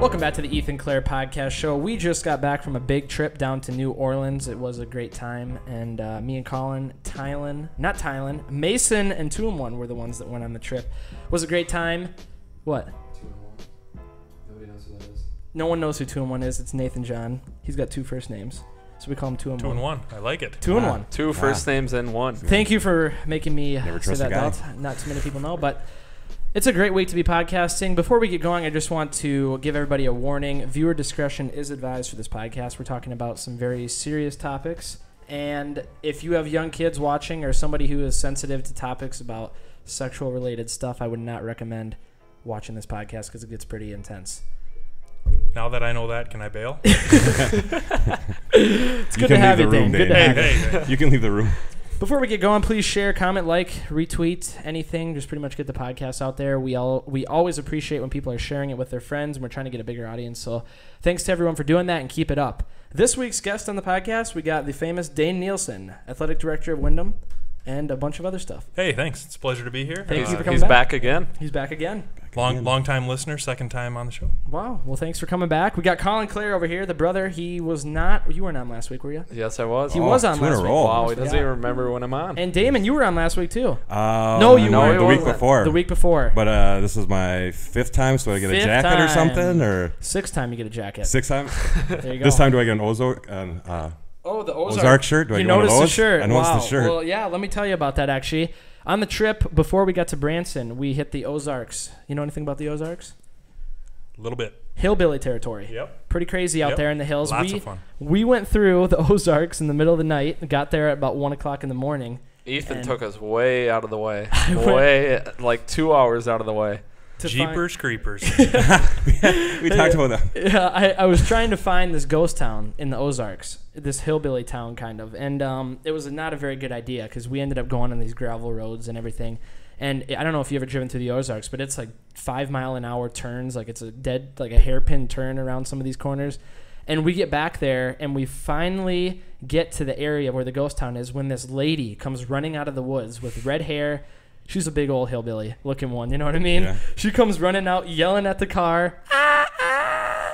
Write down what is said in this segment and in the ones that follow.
Welcome back to the Ethan Claire podcast show. We just got back from a big trip down to New Orleans. It was a great time, and me and Colin, Mason and 2-in-1 were the ones that went on the trip. It was a great time. What? 2-in-1. Nobody knows who that is. No one knows who 2-in-1 is. It's Nathan John. He's got 2 first names, so we call him 2-in-1. 2-in-1. I like it. 2-in-1. 2 first names and 1. Thank you for making me say that, Dalton. Not too many people know, but it's a great week to be podcasting. Before we get going, I just want to give everybody a warning. Viewer discretion is advised for this podcast. We're talking about some very serious topics. And if you have young kids watching or somebody who is sensitive to topics about sexual-related stuff, I would not recommend watching this podcast because it gets pretty intense. Now that I know that, can I bail? It's good to have you, Dane. Good to have you. Hey. You can leave the room. Before we get going, please share, comment, like, retweet, anything. Just pretty much get the podcast out there. We always appreciate when people are sharing it with their friends, and we're trying to get a bigger audience. So thanks to everyone for doing that, and keep it up. This week's guest on the podcast, we got the famous Dane Nielsen, athletic director of Wyndham, and a bunch of other stuff. Hey, thanks. It's a pleasure to be here. Thank you for coming He's back. back again. He's back again. Long time listener, second time on the show. Wow. Well, thanks for coming back. We got Colin Claire over here, the brother. He was not. You weren't on last week, were you? Yes, I was. He was on 2 in a last week. row. Wow, he doesn't even remember when I'm on. And Damon, you were on last week too. No, you weren't. the week wasn't. before. The week before. But this is my 5th time, so I get a Fifth jacket or time. something, or 6th time you get a jacket. 6th time. There you go. This time, do I get an Ozark The Ozark shirt? Do I you get one of noticed the those? shirt. I noticed Wow. the shirt. Well, yeah, let me tell you about that, actually. On the trip, before we got to Branson, we hit the Ozarks. You know anything about the Ozarks? A little bit. Hillbilly territory. Yep. Pretty crazy out there in the hills. Lots of fun. We went through the Ozarks in the middle of the night, got there at about 1 o'clock in the morning. Ethan And took us way out of the way. Like 2 hours out of the way. Jeepers creepers. We talked about that. Yeah, I was trying to find this ghost town in the Ozarks, this hillbilly town kind of, and it was not a very good idea because we ended up going on these gravel roads and everything. And I don't know if you ever driven through the Ozarks, but it's like 5-mile-an-hour turns, like it's a hairpin turn around some of these corners. And we get back there, and we finally get to the area where the ghost town is when this lady comes running out of the woods with red hair. She's a big old hillbilly looking one, you know what I mean? Yeah. She comes running out, yelling at the car.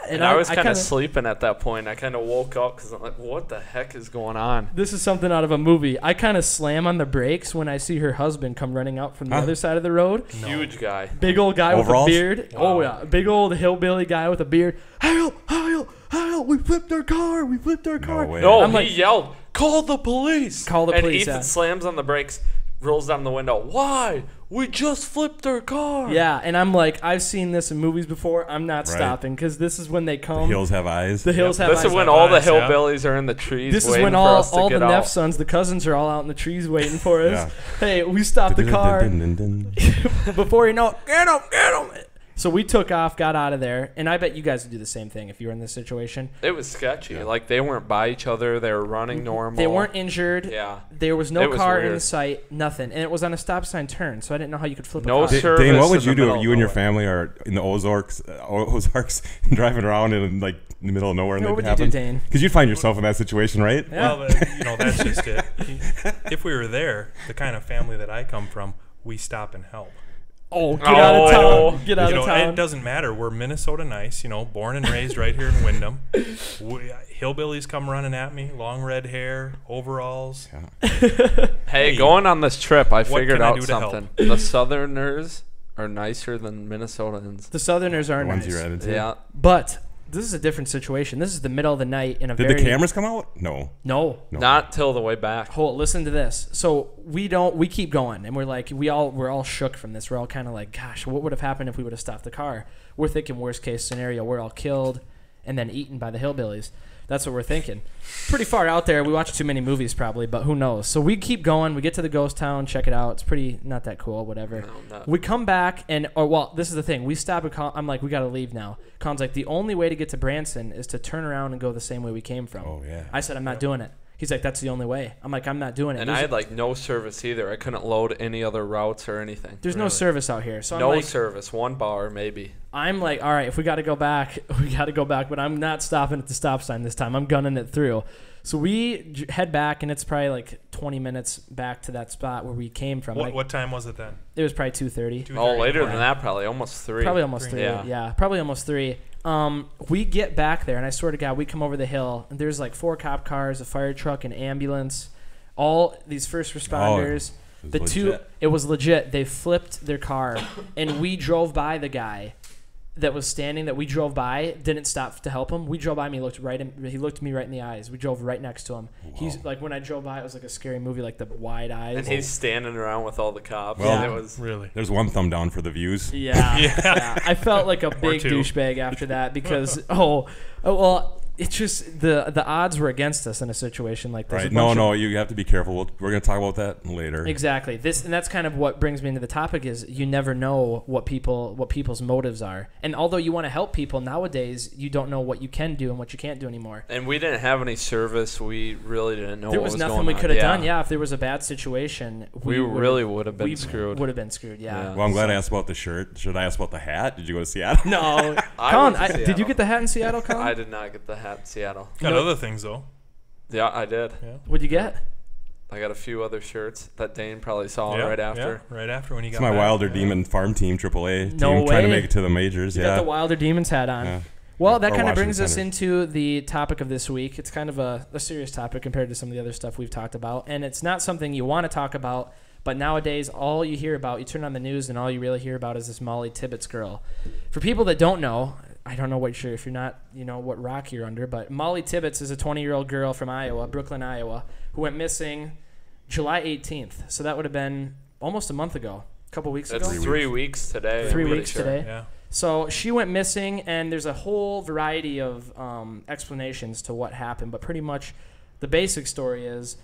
And I was kind of sleeping at that point. I kind of woke up because I'm like, what the heck is going on? This is something out of a movie. I kind of slam on the brakes when I see her husband come running out from the other side of the road. No. Huge guy. Big old guy Overalls? with a beard. Wow. Oh, yeah. Big old hillbilly guy with a beard. Help! We flipped our car. No way. No, I'm he like- yelled, call the police. Call the and police, Ethan yeah. slams on the brakes, rolls down the window. Why? We just flipped our car. Yeah, and I'm like, I've seen this in movies before. I'm not Right. stopping because this is when they The come. hills have eyes. The hills have This eyes. is when have all the eyes, yeah. hillbillies are in the trees This is waiting when for all us to the get Neff out. sons, the cousins, are all out in the trees waiting for us. Yeah. Hey, we stopped the car. Before you know it, get him. So we took off, got out of there, and I bet you guys would do the same thing if you were in this situation. It was sketchy. Like, they weren't by each other. They were running normal. They weren't injured. Yeah. There was no It was car in weird. the sight, nothing. And it was on a stop sign turn, so I didn't know how you could flip No a car. service Dane, what would in you the do middle if of you and your nowhere. family are in the Ozarks driving around in like in the middle of nowhere and What that would you happened? do, Dane? Because you'd find yourself in that situation, right? Yeah. Well, that's just it. If we were there, the kind of family that I come from, we stop and help. Oh, get out of Oh. town. Get out of town. It doesn't matter. We're Minnesota nice, born and raised right here in Wyndham. Hillbillies come running at me, long red hair, overalls. Yeah. Hey, going on this trip, I What figured can I out do to help? something. The Southerners are nicer than Minnesotans. The Southerners are The ones nice. you ran into. Yeah. But this is a different situation. This is the middle of the night in a Did very... the cameras come out? No. No. Not till the way back. Listen to this. So we keep going, and we're like, we're all shook from this. We're all kind of like, gosh, what would have happened if we would have stopped the car? We're thinking worst case scenario, we're all killed and then eaten by the hillbillies. That's what we're thinking. Pretty far out there. We watch too many movies probably, but who knows? So we keep going. We get to the ghost town, check it out. It's pretty not that cool, whatever. No, We come back this is the thing. We stop at I'm like, we got to leave now. Colin's like, the only way to get to Branson is to turn around and go the same way we came from. Oh, yeah. I said, I'm not doing it. He's like, that's the only way. I'm like, I'm not doing it. And I had like no service either. I couldn't load any other routes or anything. There's no service out here. So No I'm like, service. One bar maybe. I'm like, all right, if we got to go back, we got to go back. But I'm not stopping at the stop sign this time. I'm gunning it through. So we head back, and it's probably like 20 minutes back to that spot where we came from. What time was it then? It was probably 2:30. Oh, later than that, probably almost 3. Probably almost 3. Yeah, probably almost 3. We get back there, and I swear to God, we come over the hill, and there's like 4 cop cars, a fire truck, an ambulance, all these first responders. It was legit. They flipped their car, and we drove by the guy that was standing that we drove by, didn't stop to help him. We drove by me, he looked me right in the eyes. We drove right next to him. Wow. He's like, when I drove by, it was like a scary movie, like the wide eyes. And he's standing around with all the cops. Well, it was really. There's one thumb down for the views. Yeah. I felt like a big douchebag after that because it's just the odds were against us in a situation like this. Right. No, you have to be careful. We're going to talk about that later. Exactly. And that's kind of what brings me into the topic is you never know what people's motives are. And although you want to help people nowadays, you don't know what you can do and what you can't do anymore. And we didn't have any service. We really didn't know there what was going on. There was nothing we could have done. Yeah, if there was a bad situation, we really would have been screwed. Would have been screwed, yeah. Well, I'm glad I asked about the shirt. Should I ask about the hat? Did you go to Seattle? No. Colin, did you get the hat in Seattle, Colin? I did not get the hat in Seattle. Got other things though. Yeah, I did. Yeah. What'd you get? I got a few other shirts that Dane probably saw right after. Yeah, right after when he got back. It's my Wilder Demon farm team, AAA team, trying to make it to the majors. You got the Wilder Demons hat on. Yeah. Well, that kind of brings us into the topic of this week. It's kind of a serious topic compared to some of the other stuff we've talked about. And it's not something you want to talk about, but nowadays all you hear about, you turn on the news and all you really hear about is this Mollie Tibbetts girl. For people that don't know, I don't know if you're not, what rock you're under, but Mollie Tibbetts is a 20-year-old girl from Iowa, Brooklyn, Iowa, who went missing July 18th. So that would have been almost a month ago, a couple weeks ago. That's 3 weeks today. 3 weeks today. Yeah. So she went missing, and there's a whole variety of explanations to what happened, but pretty much the basic story is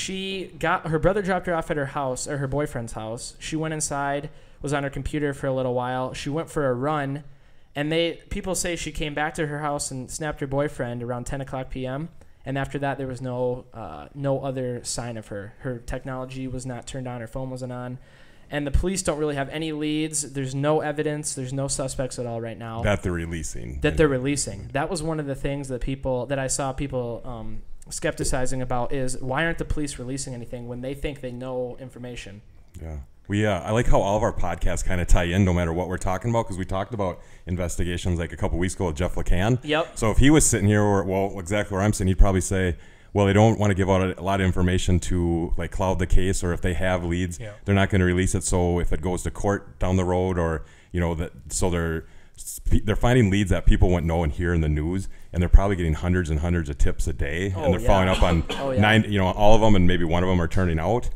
her brother dropped her off at her house, or her boyfriend's house. She went inside, was on her computer for a little while. She went for a run. And people say she came back to her house and snapped her boyfriend around 10 o'clock p.m. And after that, there was no other sign of her. Her technology was not turned on. Her phone wasn't on. And the police don't really have any leads. There's no evidence. There's no suspects at all right now. That they're releasing. That was one of the things that I saw people skepticizing about is why aren't the police releasing anything when they think they know information? Yeah. I like how all of our podcasts kind of tie in no matter what we're talking about because we talked about investigations like a couple weeks ago with Jeff LeCan. Yep. So if he was sitting here, exactly where I'm sitting, he'd probably say, well, they don't want to give out a lot of information to like cloud the case, or if they have leads, they're not going to release it. So if it goes to court down the road, or they're finding leads that people wouldn't know and hear in the news, and they're probably getting hundreds and hundreds of tips a day, and they're following up on 9, all of them, and maybe one of them are turning out.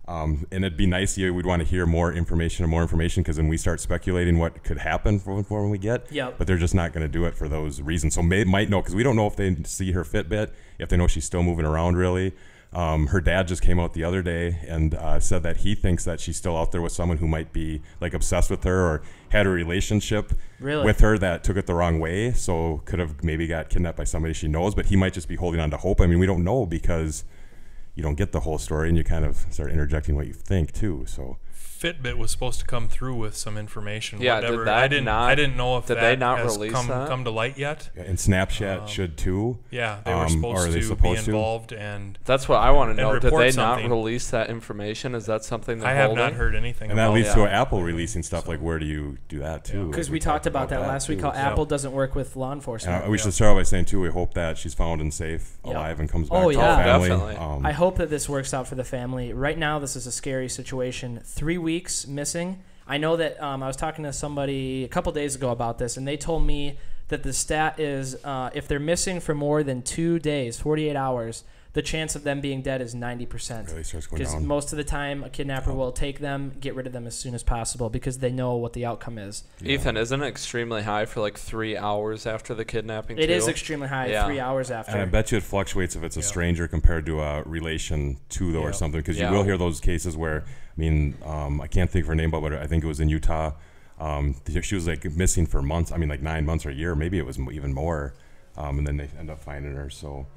And it'd be nice, we'd want to hear more information, because then we start speculating what could happen when we get. Yep. But they're just not going to do it for those reasons. So might know, because we don't know if they see her Fitbit, if they know she's still moving around really. Her dad just came out the other day and said that he thinks that she's still out there with someone who might be like obsessed with her or had a relationship with her that took it the wrong way. So could have maybe got kidnapped by somebody she knows, but he might just be holding on to hope. I mean, we don't know because you don't get the whole story, and you kind of start interjecting what you think too. So Fitbit was supposed to come through with some information. Yeah, whatever. did that I didn't know if did that they not has release come to light yet. And Snapchat should too. Yeah, they were supposed to be involved, and that's what I want to know. Did they something. not release that information? Is that something I have not heard anything? And that leads to Apple releasing stuff. Like, where do you do that too? Because we talked about that last week. How Apple doesn't work with law enforcement. We should start by saying too, we hope that she's found and safe, alive, and comes back to her family. Definitely. I hope that this works out for the family. Right now, this is a scary situation. 3 weeks missing. I know that I was talking to somebody a couple days ago about this, and they told me that the stat is if they're missing for more than 2 days, 48 hours, the chance of them being dead is 90%. Really starts going down. Because most of the time, a kidnapper will take them, get rid of them as soon as possible because they know what the outcome is. Yeah. Ethan, isn't it extremely high for like 3 hours after the kidnapping? It is extremely high, 3 hours after. And I bet you it fluctuates if it's a stranger compared to a relation to or something, because you will hear those cases where, I can't think of her name, but I think it was in Utah. She was like missing for months. 9 months or a year. Maybe it was even more. And then they end up finding her.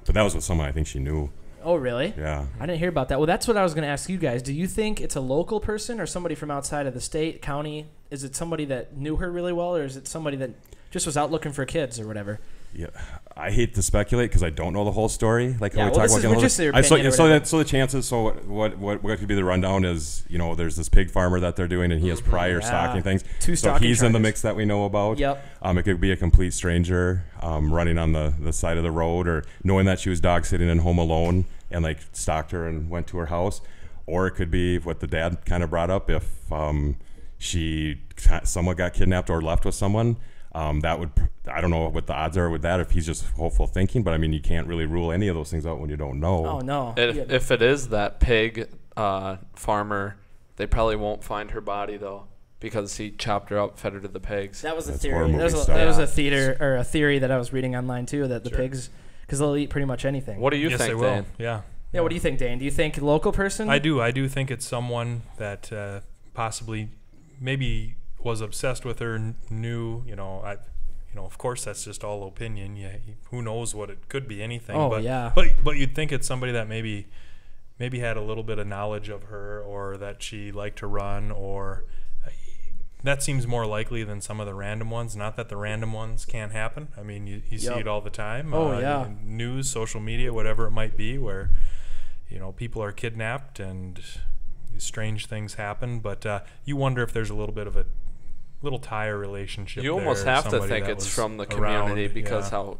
But that was with someone I think she knew. Oh, really? Yeah. I didn't hear about that. Well, that's what I was going to ask you guys. Do you think it's a local person or somebody from outside of the state, county? Is it somebody that knew her really well, or is it somebody that just was out looking for kids or whatever? Yeah, I hate to speculate because I don't know the whole story. Like how we talk about just their opinion so the chances. So what could be the rundown is, you know, there's this pig farmer that they're doing, and he has prior stocking things. So he's in the mix that we know about. Yep. It could be a complete stranger running on the side of the road, or knowing that she was dog sitting at home alone and like stalked her and went to her house, or it could be what the dad kind of brought up, if someone got kidnapped or left with someone. That would, I don't know what the odds are with that, if he's just hopeful thinking, but I mean, you can't really rule any of those things out when you don't know. Oh, no. If it is that pig farmer, they probably won't find her body, though, because he chopped her up, fed her to the pigs. That was a theory. That was a theory that I was reading online, too, that the pigs, because they'll eat pretty much anything. What do you think, Dane? Will. Yeah. Yeah, what do you think, Dane? Do you think local person? I do think it's someone that possibly maybe was obsessed with her, knew, of course that's just all opinion. Yeah, who knows what it could be, anything. Oh, but, yeah. But you'd think it's somebody that maybe had a little bit of knowledge of her, or that she liked to run, or that seems more likely than some of the random ones. Not that the random ones can't happen. I mean, you see it all the time. Oh, yeah. News, social media, whatever it might be, where people are kidnapped and strange things happen. But you wonder if there's a little bit of a little tie or relationship. You almost have to think it's from the community, because how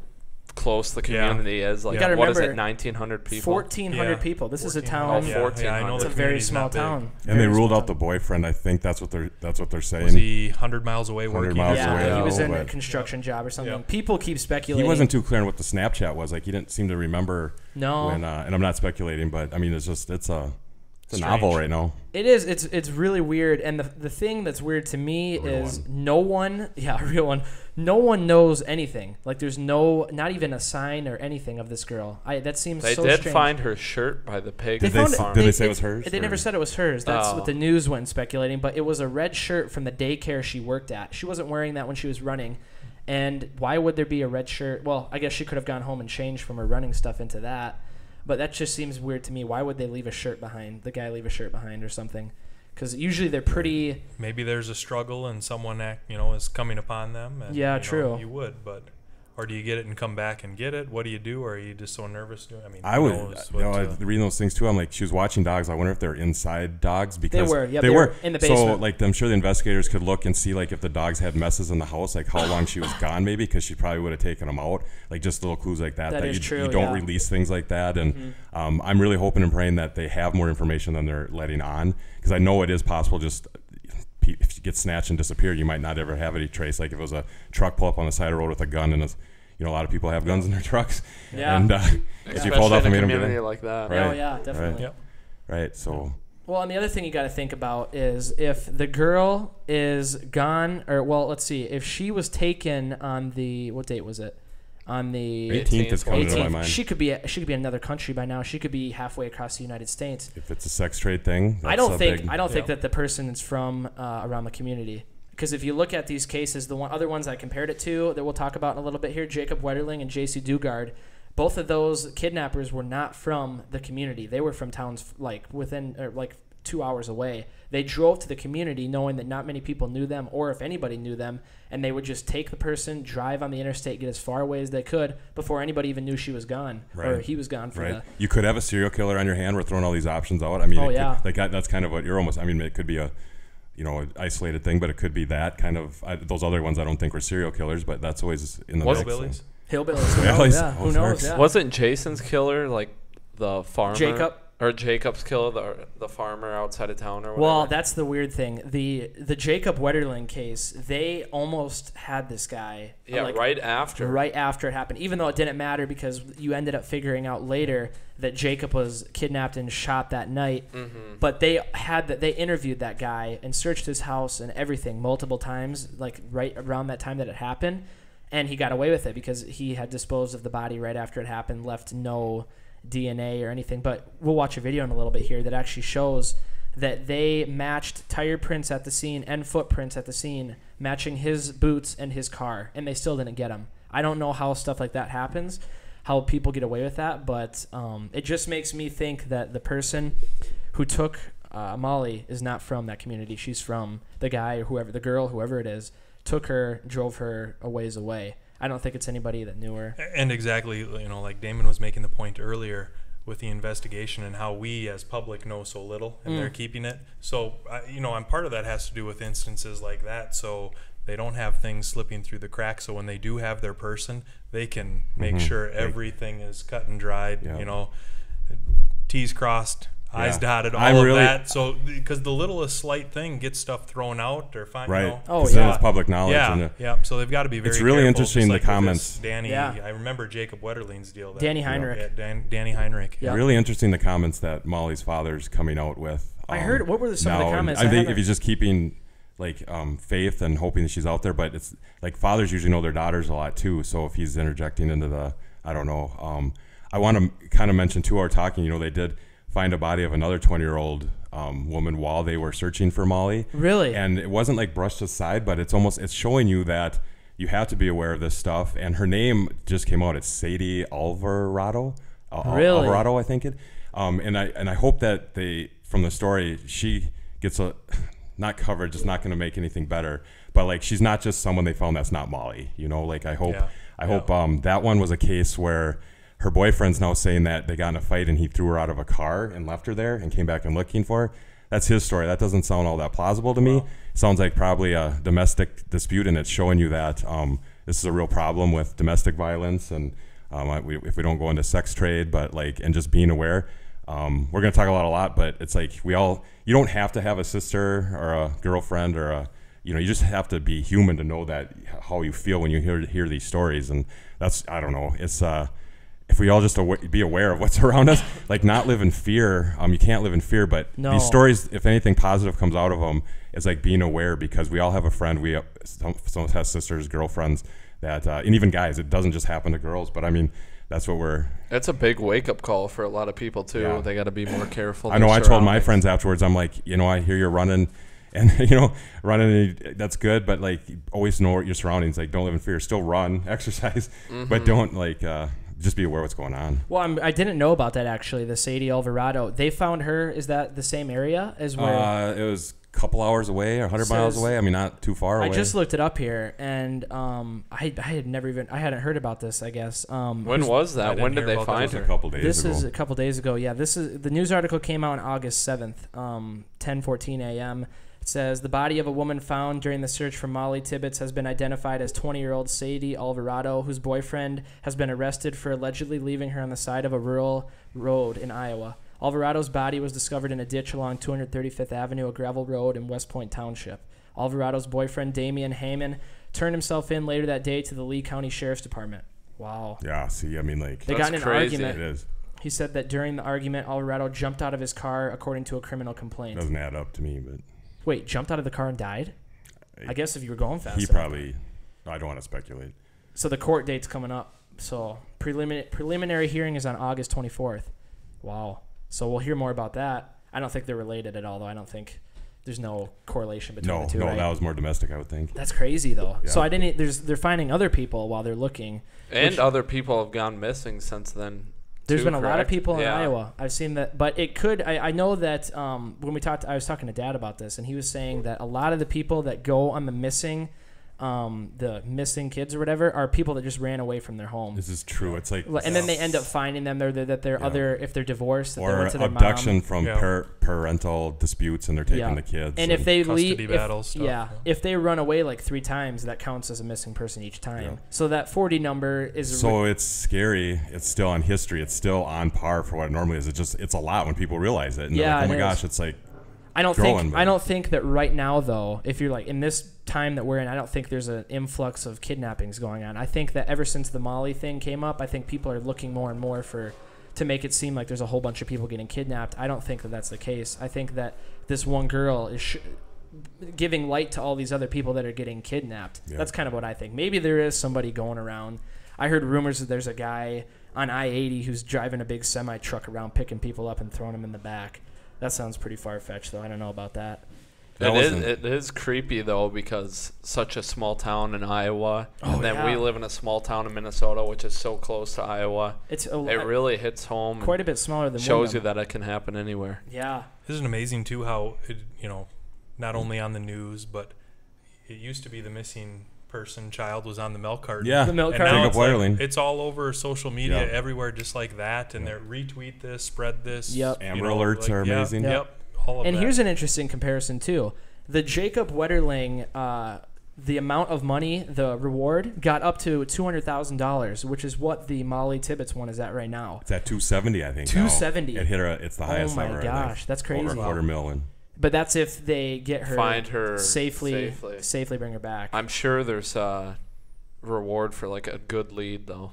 close the community is. Like, what is it, 1,900 people? 1,400 people. This is a town. 1,400. It's a very small town. And they ruled out the boyfriend. I think that's what they're saying. Was he 100 miles away working? Yeah, he was in a construction job or something. Yep. People keep speculating. He wasn't too clear on what the Snapchat was. Like, he didn't seem to remember. No. When, and I'm not speculating, but I mean, it's a novel right now. It is. It's really weird. And the thing that's weird to me is no one knows anything. Like, there's not even a sign or anything of this girl. That seems so strange. They did find her shirt by the pig Did farm. they say it was hers? They never said it was hers. That's what the news went speculating. But it was a red shirt from the daycare she worked at. She wasn't wearing that when she was running. And why would there be a red shirt? Well, I guess she could have gone home and changed from her running stuff into that. But that just seems weird to me. Why would they leave a shirt behind? The guy leave a shirt behind or something? Because usually they're pretty. Maybe there's a struggle and someone is coming upon them. And, true. You would, but or do you get it and come back and get it? What do you do? Or are you just so nervous? I mean, I would. Reading those things too, I'm like, she was watching dogs. I wonder if they're inside dogs, because they were. Yeah, they were in the basement. So like, I'm sure the investigators could look and see like if the dogs had messes in the house, like how long she was gone, maybe, because she probably would have taken them out. Like, just little clues like that. That is true, you don't release things like that. And I'm really hoping and praying that they have more information than they're letting on, because I know it is possible. Just if you get snatched and disappear, you might not ever have any trace. Like if it was a truck pull up on the side of the road with a gun, and a lot of people have guns in their trucks. Yeah. And if you pulled up and made them get in, like that. Right. Oh yeah, definitely. Right. Yep. Right. So. Well, and the other thing you got to think about is if the girl is gone, or let's see, if she was taken on what date was it? On the 18th is coming to my mind. She could be in another country by now. She could be halfway across the United States. If it's a sex trade thing, I don't think that the person is from around the community. Because if you look at these cases, other ones I compared it to that we'll talk about in a little bit here, Jacob Wetterling and Jaycee Dugard, both of those kidnappers were not from the community. They were from towns within 2 hours away. They drove to the community knowing that not many people knew them, or if anybody knew them, and they would just take the person, drive on the interstate, get as far away as they could before anybody even knew she was gone, or he was gone for You could have a serial killer on your hand. We're throwing all these options out. I mean, that's kind of what you're almost. I mean, it could be a isolated thing, but it could be that kind of. Those other ones I don't think were serial killers, but that's always in the mix. Hillbillies. Who knows? Yeah. Wasn't Jason's killer like the farmer? Jacob's killer, the farmer outside of town, or whatever? Well, that's the weird thing. The Jacob Wetterling case, they almost had this guy. Yeah, right after it happened, even though it didn't matter because you ended up figuring out later that Jacob was kidnapped and shot that night. Mm-hmm. But they interviewed that guy and searched his house and everything multiple times, like right around that time that it happened, and he got away with it because he had disposed of the body right after it happened, left no DNA or anything. But we'll watch a video in a little bit here that actually shows that they matched tire prints at the scene and footprints at the scene, matching his boots and his car, and they still didn't get him. I don't know how stuff like that happens, how people get away with that, but it just makes me think that the person who took Mollie is not from that community. She's from the guy or the girl, whoever it is, took her, drove her a ways away. I don't think it's anybody that knew her. And exactly, you know, like Damon was making the point earlier with the investigation and how we as public know so little, and they're keeping it. So, you know, and part of that has to do with instances like that. So they don't have things slipping through the cracks. So when they do have their person, they can make sure everything is cut and dried. You know, T's crossed, I's dotted, all of that. So because the littlest slight thing gets stuff thrown out or find, Right. you know, Oh, Then yeah. it's public knowledge. yeah, And yeah. So they've got to be very. It's really careful, interesting, just the like with comments. this Danny, Yeah. I remember Jacob Wetterling's deal. Danny Heinrich. Yeah, Danny Heinrich. Yeah. Really interesting, the comments that Mollie's father's coming out with. I heard. What were some of now, the and comments? I think haven't- if he's just keeping like faith and hoping that she's out there, but it's like fathers usually know their daughters a lot too. So if he's interjecting into the, I don't know. I want to kind of mention too, our talking. You know, they did find a body of another 20-year-old woman while they were searching for Mollie. Really? And it wasn't like brushed aside, but it's showing you that you have to be aware of this stuff. And her name just came out. It's Sadie Alvarado. Really? Alvarado, I think it. And I hope that from the story, she gets not covered, just not going to make anything better. But like, she's not just someone they found that's not Mollie. You know, like I hope that one was a case where her boyfriend's now saying that they got in a fight and he threw her out of a car and left her there and came back and looking for her. That's his story. That doesn't sound all that plausible to me. Sounds like probably a domestic dispute, and it's showing you that this is a real problem with domestic violence, and if we don't go into sex trade, but like, and just being aware. We're going to talk a lot, but it's like you don't have to have a sister or a girlfriend or you just have to be human to know that how you feel when you hear these stories. And that's, I don't know, it's, if we all just be aware of what's around us, like not live in fear. You can't live in fear, but these stories, if anything positive comes out of them, is like being aware, because we all have a friend. Some of us have sisters, girlfriends that, and even guys, it doesn't just happen to girls, but I mean, that's what That's a big wake-up call for a lot of people, too. Yeah. They got to be more careful. I know I told my friends afterwards, I'm like, I hear you're running, and, running, that's good, but, like, always know your surroundings. Like, don't live in fear. Still run, exercise, but don't, like, just be aware what's going on. Well, I didn't know about that, actually, the Sadie Alvarado. They found her, is that the same area as where? It was a couple hours away or 100 miles away. I mean, not too far away. I just looked it up here, and I hadn't heard about this, I guess. When was that? When did they find her? A couple days This ago. is a couple days ago. Yeah, the news article came out on August 7th, 10:14 a.m. It says, the body of a woman found during the search for Mollie Tibbetts has been identified as 20-year-old Sadie Alvarado, whose boyfriend has been arrested for allegedly leaving her on the side of a rural road in Iowa. Alvarado's body was discovered in a ditch along 235th Avenue, a gravel road in West Point Township. Alvarado's boyfriend, Damian Heyman, turned himself in later that day to the Lee County Sheriff's Department. Wow. Yeah, see, I mean, like, They got in an crazy. argument. it is. He said that during the argument, Alvarado jumped out of his car, according to a criminal complaint. Doesn't add up to me, but Wait, jumped out of the car and died? I guess if you were going fast. he enough. probably, I don't want to speculate. So the court date's coming up. So preliminary hearing is on August 24th. Wow. So we'll hear more about that. I don't think they're related at all, though. I don't think there's no correlation between the two. No, right? that was more domestic, I would think. That's crazy, though. Yeah. So they're finding other people while they're looking. And other people have gone missing since then. There's too, been a lot of correct? people in Yeah. Iowa. I've seen that, but it could. I know that when we talked, I was talking to Dad about this, and he was saying that a lot of the people that go on the missing kids or whatever are people that just ran away from their home. This is true. It's like, And then they end up finding them. If they're divorced, that they or went to their abduction mom. from Yeah. parental disputes, and they're taking the kids. And if they custody leave, battle stuff. if they run away like 3 times, that counts as a missing person each time. Yeah. So that 40 number is. So it's scary. It's still on history. It's still on par for what it normally is. It's a lot when people realize it. And they're like, oh my gosh, it's like. I don't think that right now, though, if you're like in this time that we're in, I don't think there's an influx of kidnappings going on. I think that ever since the Mollie thing came up, I think people are looking more and more to make it seem like there's a whole bunch of people getting kidnapped. I don't think that that's the case. I think that this one girl is giving light to all these other people that are getting kidnapped. Yeah. That's kind of what I think. Maybe there is somebody going around. I heard rumors that there's a guy on I-80 who's driving a big semi-truck around picking people up and throwing them in the back. That sounds pretty far-fetched, though. I don't know about that. It is creepy, though, because such a small town in Iowa, and then we live in a small town in Minnesota, which is so close to Iowa. It really hits home. Quite a bit smaller than shows Wyndham. you that it can happen anywhere. Yeah. Isn't it amazing, too, how, not only on the news, but it used to be the missing child was on the milk carton. The milk carton. carton. It's, Wetterling. it's all over social media everywhere, just like that. And they're retweet this, spread this. Amber alerts are amazing. All of and that. here's an interesting comparison too. The Jacob Wetterling, the amount of money, the reward got up to $200,000, which is what the Mollie Tibbetts one is at right now. It's at 270, I think. 270. It hit her. It's the highest ever. Oh my gosh, that's crazy. Over $250,000. But that's if they get her, find her safely bring her back. I'm sure there's a reward for like a good lead though.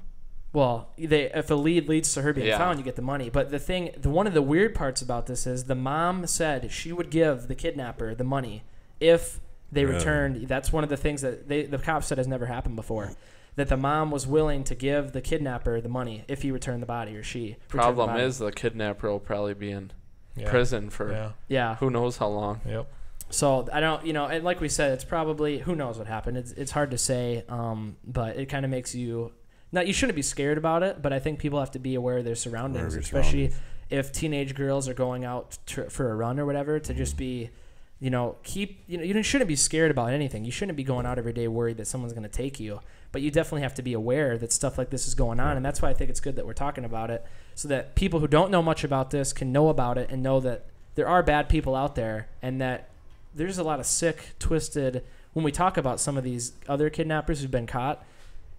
Well, if a lead leads to her being found, you get the money. But one of the weird parts about this is the mom said she would give the kidnapper the money if they returned. That's one of the things that the cops said has never happened before. That the mom was willing to give the kidnapper the money if he returned the body or she. Problem is the kidnapper will probably be in prison for who knows how long. Yep. So I don't, and like we said, it's probably, who knows what happened. It's hard to say, but it kind of makes you. Now, you shouldn't be scared about it, but I think people have to be aware of their surroundings, especially if teenage girls are going out for a run or whatever, to just be, you shouldn't be scared about anything. You shouldn't be going out every day worried that someone's going to take you, but you definitely have to be aware that stuff like this is going on, and that's why I think it's good that we're talking about it, so that people who don't know much about this can know about it and know that there are bad people out there, and that there's a lot of sick, twisted, when we talk about some of these other kidnappers who've been caught,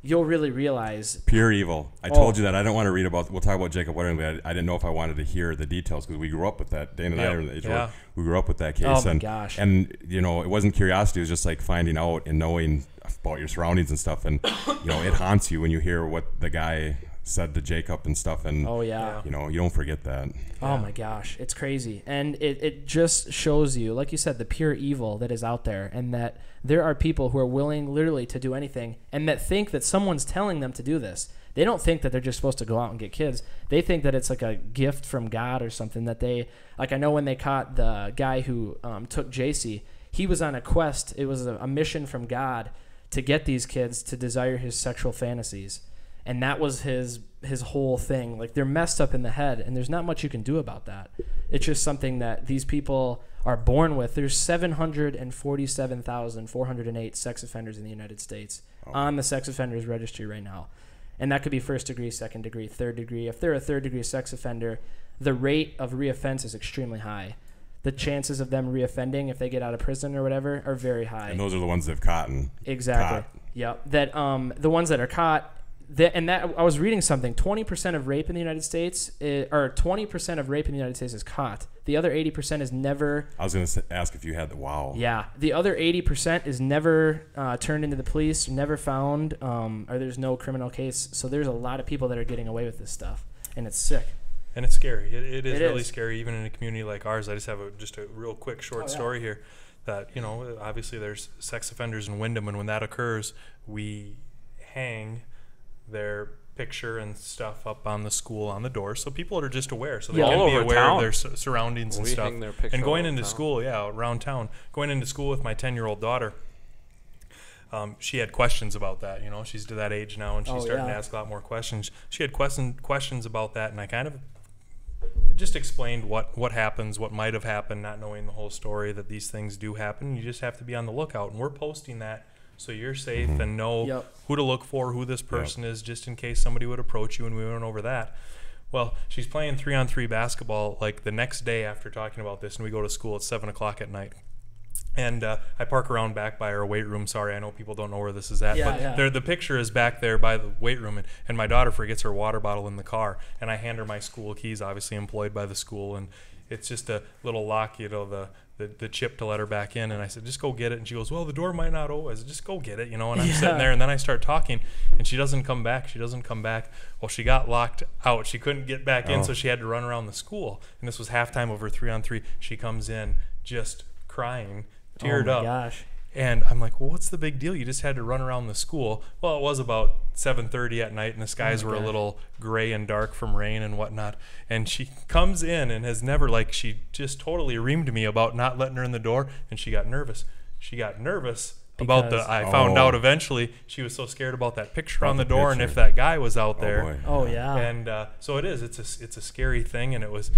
you'll really realize pure evil. I told you that I don't want to read about. We'll talk about Jacob Wetterling, but I didn't know if I wanted to hear the details because we grew up with that. Dane and I are in the age where we grew up with that case. Oh my gosh! And it wasn't curiosity; it was just like finding out and knowing about your surroundings and stuff. And it haunts you when you hear what the guy said to Jacob and stuff. And you don't forget that. Oh my gosh, it's crazy, and it just shows you, like you said, the pure evil that is out there, and that there are people who are willing literally to do anything, and that think that someone's telling them to do this. They don't think that they're just supposed to go out and get kids. They think that it's like a gift from God or something that they, like I know when they caught the guy who took Jaycee, he was on a quest. It was a mission from God to get these kids to desire his sexual fantasies. And that was his whole thing. Like, they're messed up in the head, and there's not much you can do about that. It's just something that these people are born with. There's 747,408 sex offenders in the United States on the sex offenders registry right now. And that could be first degree, second degree, third degree. If they're a third degree sex offender, the rate of reoffense is extremely high. The chances of them reoffending if they get out of prison or whatever are very high. And those are the ones they've caught. Exactly. Yep. That the ones that are caught. I was reading something. 20% of rape in the United States, or 20% of rape in the United States is caught. The other 80% is never. I was going to ask if you had the Yeah, the other 80% is never turned into the police, never found, or there's no criminal case. So there's a lot of people that are getting away with this stuff, and it's sick. And it's scary. It is really scary, even in a community like ours. I just have a real quick short story here. That obviously there's sex offenders in Wyndham, and when that occurs, we hang their picture and stuff up on the school on the door, so people are just aware, so they can be aware of their surroundings and stuff. And going into school, around town, going into school with my 10-year-old daughter, she had questions about that. She's to that age now, and she's starting to ask a lot more questions. She had questions about that, and I kind of just explained what happens, what might have happened, not knowing the whole story, that these things do happen. You just have to be on the lookout, and we're posting that so you're safe and know who to look for, who this person is, just in case somebody would approach you, and we went over that. Well, she's playing 3-on-3 basketball like the next day after talking about this, and we go to school at 7 o'clock at night. And I park around back by our weight room. Sorry, I know people don't know where this is at, but the picture is back there by the weight room, and my daughter forgets her water bottle in the car, and I hand her my school keys, obviously employed by the school, and it's just a little lock, the chip to let her back in, and I said, just go get it. And she goes, well, the door might not open. I said, just go get it, and I'm sitting there, and then I start talking, and she doesn't come back. Well, she got locked out. She couldn't get back in, so she had to run around the school, and this was halftime of her 3-on-3. She comes in just crying, teared up. Gosh. And I'm like, well, what's the big deal? You just had to run around the school. Well, it was about 7:30 at night, and the skies were a little gray and dark from rain and whatnot. And she comes in and has never, she just totally reamed me about not letting her in the door, and she got nervous. About I found out eventually she was so scared about that picture on the door, and if that guy was out there. Oh yeah. And so it is. It's a scary thing, and it was.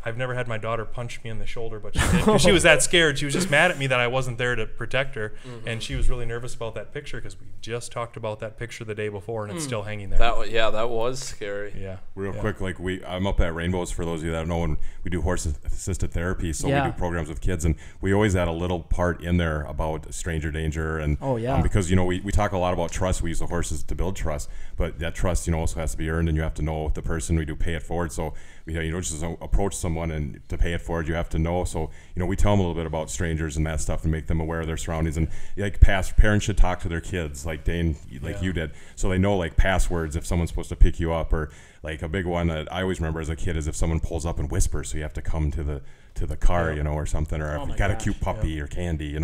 I've never had my daughter punch me in the shoulder, but she did. 'Cause she was that scared. She was just mad at me that I wasn't there to protect her, and she was really nervous about that picture because we just talked about that picture the day before, and it's still hanging there. That was scary. Yeah. Real quick, like I'm up at Rainbows, for those of you that don't know, and we do horse-assisted therapy, so we do programs with kids, and we always add a little part in there about stranger danger, and because we talk a lot about trust. We use the horses to build trust, but that trust also has to be earned, and you have to know the person. We do pay it forward, so just approach someone, and to pay it forward you have to know. So we tell them a little bit about strangers and that stuff and make them aware of their surroundings. And like parents should talk to their kids, like Dane, you did, so they know like passwords if someone's supposed to pick you up, or like a big one that I always remember as a kid is if someone pulls up and whispers, so you have to come to the car, or something, or if you got a cute puppy or candy,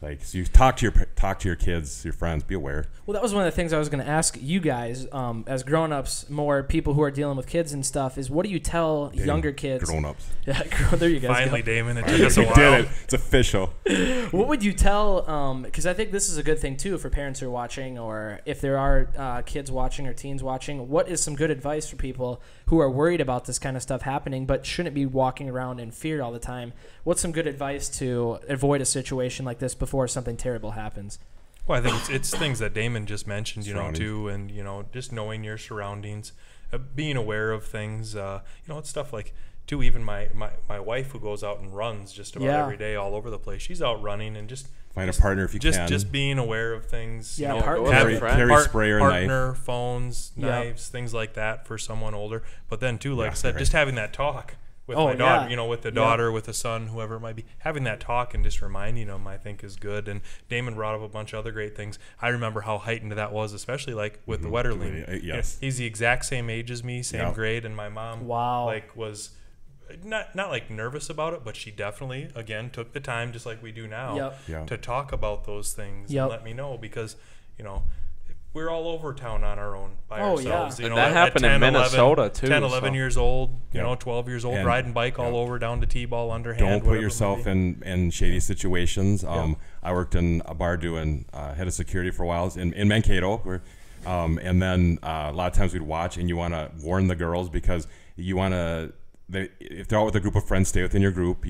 Like, so you talk to your kids, your friends, be aware. Well, that was one of the things I was going to ask you guys, as grown-ups, more people who are dealing with kids and stuff, is what do you tell younger kids? Grown-ups. Yeah, there you guys Finally, go. Damon, it took us a while. Did it. It's official. What would you tell, because I think this is a good thing, too, for parents who are watching, or if there are kids watching or teens watching, what is some good advice for people who are worried about this kind of stuff happening but shouldn't be walking around in fear all the time? What's some good advice to avoid a situation like this before something terrible happens? Well, I think it's things that Damon just mentioned, too, and, just knowing your surroundings, being aware of things, it's stuff like, too, even my wife who goes out and runs just about every day all over the place. She's out running and just find a partner if you can. Just being aware of things. Yeah, carry sprayer, partner, knife, phones, knives, things like that for someone older. But then too, like I said, just having that talk with my daughter, with the daughter, with the son, whoever it might be, having that talk and just reminding them, I think, is good. And Damon brought up a bunch of other great things. I remember how heightened that was, especially like with the Wetterling. Yes, he's the exact same age as me, same grade, and my mom was not like nervous about it, but she definitely took the time, just like we do now, to talk about those things and let me know, because we're all over town on our own by ourselves. And that happened in Minnesota too. 10, 11 years old, 12 years old, riding bike all over down to T-ball, underhand. Don't put yourself in shady situations. I worked in a bar doing head of security for a while in Mankato, and then a lot of times we'd watch, and you want to warn the girls because you want to. If they're out with a group of friends, stay within your group.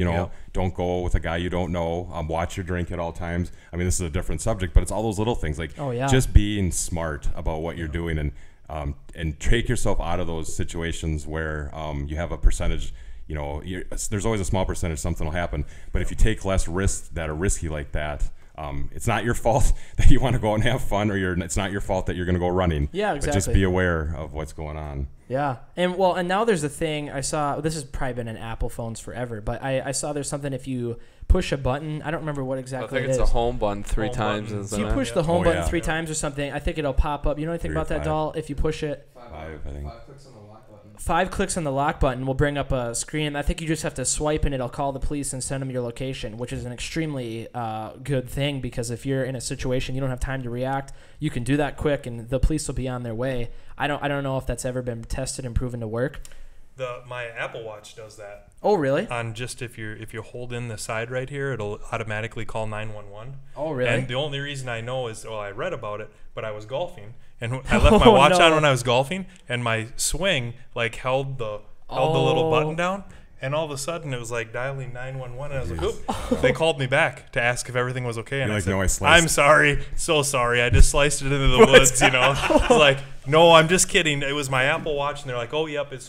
Don't go with a guy you don't know. Watch your drink at all times. I mean, this is a different subject, but it's all those little things, like just being smart about what you're doing, and take yourself out of those situations where you have a percentage. There's always a small percentage something will happen, but if you take less risks that are risky like that, it's not your fault that you want to go and have fun, or it's not your fault that you're going to go running. Yeah, exactly. But just be aware of what's going on. Yeah, and now there's a thing I saw. This has probably been in Apple phones forever, but I saw there's something if you push a button. I don't remember what exactly it is. I think it's a home button three times. If you push the home button 3 times or something, I think it'll pop up. You know anything about that, doll? If you push it, 5, I think. 5 clicks on the lock button. 5 clicks on the lock button will bring up a screen. I think you just have to swipe and it'll call the police and send them your location, which is an extremely good thing, because if you're in a situation you don't have time to react, you can do that quick and the police will be on their way. I don't know if that's ever been tested and proven to work. My Apple Watch does that. Oh, really? On just if you hold in the side right here, it'll automatically call 911. Oh, really? And the only reason I know is, I read about it, but I was golfing, and I left my watch on when I was golfing, and my swing held the little button down. And all of a sudden, it was like dialing 911, and I was like, "Oop!" They called me back to ask if everything was okay, and You're I like, said, "No, I sliced." "I'm sorry, so sorry. I just sliced it into the woods." I was like, "No, I'm just kidding. It was my Apple Watch," and they're like, "Oh, yep, it's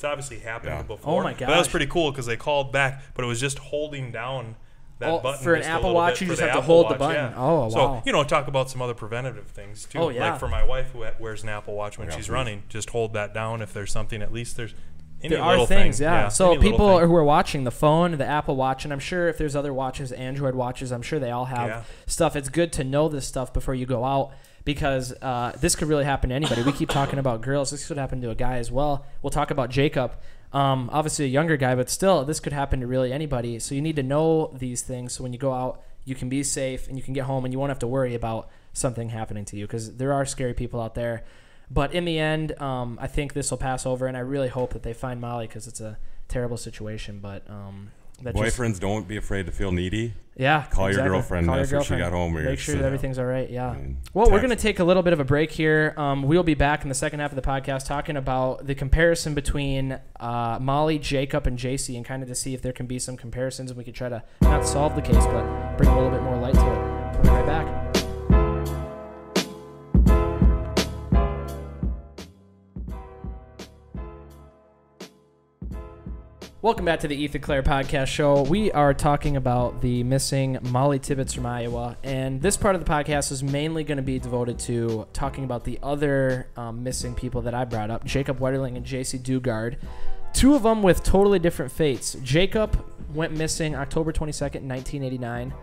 obviously happened before." Oh my gosh! But that was pretty cool because they called back, but it was just holding down that button for an Apple Watch. You just have to hold the button. Oh, wow! So talk about some other preventative things too. Oh, yeah. Like for my wife who wears an Apple Watch when she's running, just hold that down if there's something. At least there's. There are things, So people who are watching the phone, the Apple Watch, and I'm sure if there's other watches, Android watches, I'm sure they all have stuff. It's good to know this stuff before you go out, because this could really happen to anybody. We keep talking about girls. This could happen to a guy as well. We'll talk about Jacob, obviously a younger guy, but still, this could happen to really anybody. So you need to know these things so when you go out, you can be safe and you can get home and you won't have to worry about something happening to you, because there are scary people out there. But in the end, I think this will pass over, and I really hope that they find Mollie, because it's a terrible situation. But Boyfriends, don't be afraid to feel needy. Yeah. Call your girlfriend after she got home. Make sure that everything all right. Yeah. Well, we're going to take a little bit of a break here. We'll be back in the second half of the podcast talking about the comparison between Mollie, Jacob, and Jaycee, and kind of to see if there can be some comparisons, and we could try to not solve the case, but bring a little bit more light to it. We'll be right back. Welcome back to the Ethan Claire podcast show. We are talking about the missing Mollie Tibbetts from Iowa, and this part of the podcast is mainly going to be devoted to talking about the other missing people that I brought up, Jacob Wetterling and Jaycee Dugard. Two of them with totally different fates. Jacob went missing October 22nd, 1989.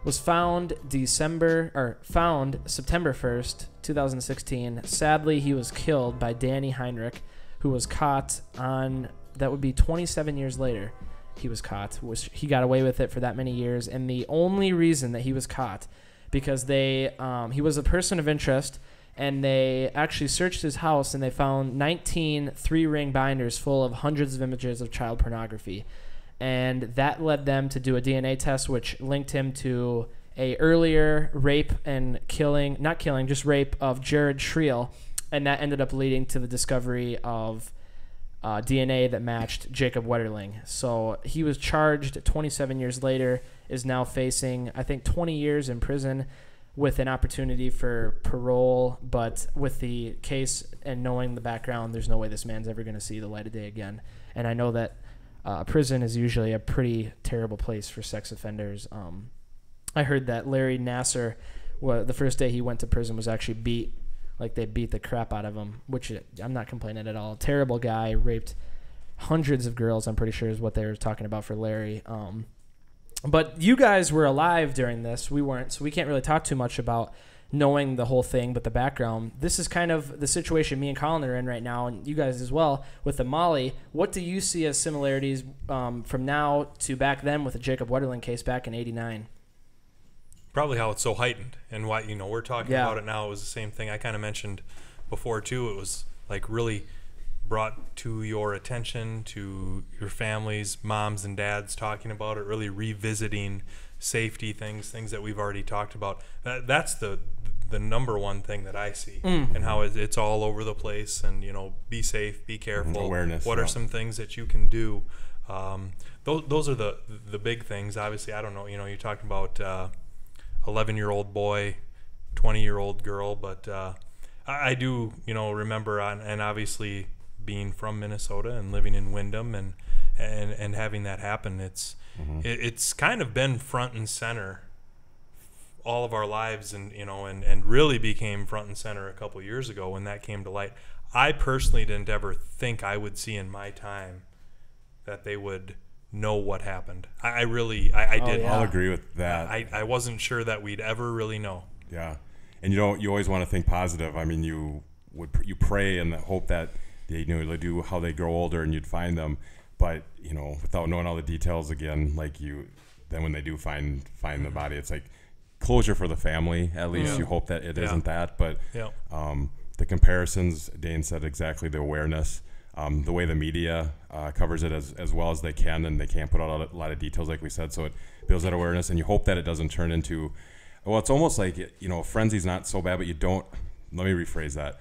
Was found September 1st, 2016. Sadly, he was killed by Danny Heinrich, who was caught on... That would be 27 years later he was caught. He got away with it for that many years, and the only reason that he was caught because he was a person of interest, and they actually searched his house and they found 19 three-ring binders full of hundreds of images of child pornography, and that led them to do a DNA test, which linked him to a earlier rape and rape of Jared Schriel, and that ended up leading to the discovery of DNA that matched Jacob Wetterling. So he was charged 27 years later, is now facing, I think, 20 years in prison with an opportunity for parole. But with the case and knowing the background, there's no way this man's ever going to see the light of day again. And I know that prison is usually a pretty terrible place for sex offenders. I heard that Larry Nassar, the first day he went to prison, was actually beat. Like, they beat the crap out of him, which I'm not complaining at all. Terrible guy, raped hundreds of girls, I'm pretty sure is what they were talking about for Larry. But you guys were alive during this. We weren't, so we can't really talk too much about knowing the whole thing, but the background. This is kind of the situation me and Colin are in right now, and you guys as well, with the Mollie. What do you see as similarities from now to back then with the Jacob Wetterling case back in '89? Probably how it's so heightened, and why we're talking about it now. It was the same thing I kind of mentioned before too. It was like really brought to your attention, to your families, moms and dads talking about it, really revisiting safety things that we've already talked about. That's the number one thing that I see, and how it's all over the place. And be safe, be careful. Awareness. What are some things that you can do? Those are the big things. Obviously, I don't know. You talked about 11-year-old boy, 20-year-old girl, but I do, remember and obviously being from Minnesota and living in Windham and having that happen. It's kind of been front and center all of our lives, and really became front and center a couple years ago when that came to light. I personally didn't ever think I would see in my time that they would know what happened. I didn't. I'll agree with that. I wasn't sure that we'd ever really know. Yeah, and you always want to think positive. I mean, you pray and hope that they do how they grow older and you'd find them, but without knowing all the details again, then when they do find the body, it's like closure for the family. At least you hope that it isn't that. But the comparisons, Dane said exactly, the awareness. The way the media covers it as well as they can, and they can't put out a lot of details like we said, so it builds that awareness, and you hope that it doesn't turn into, it's almost like, frenzy's not so bad, but you don't, let me rephrase that.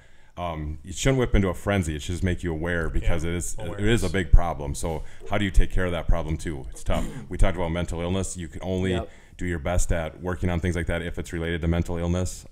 You shouldn't whip into a frenzy. It should just make you aware, because it is a big problem. So how do you take care of that problem too? It's tough. We talked about mental illness. You can only do your best at working on things like that if it's related to mental illness.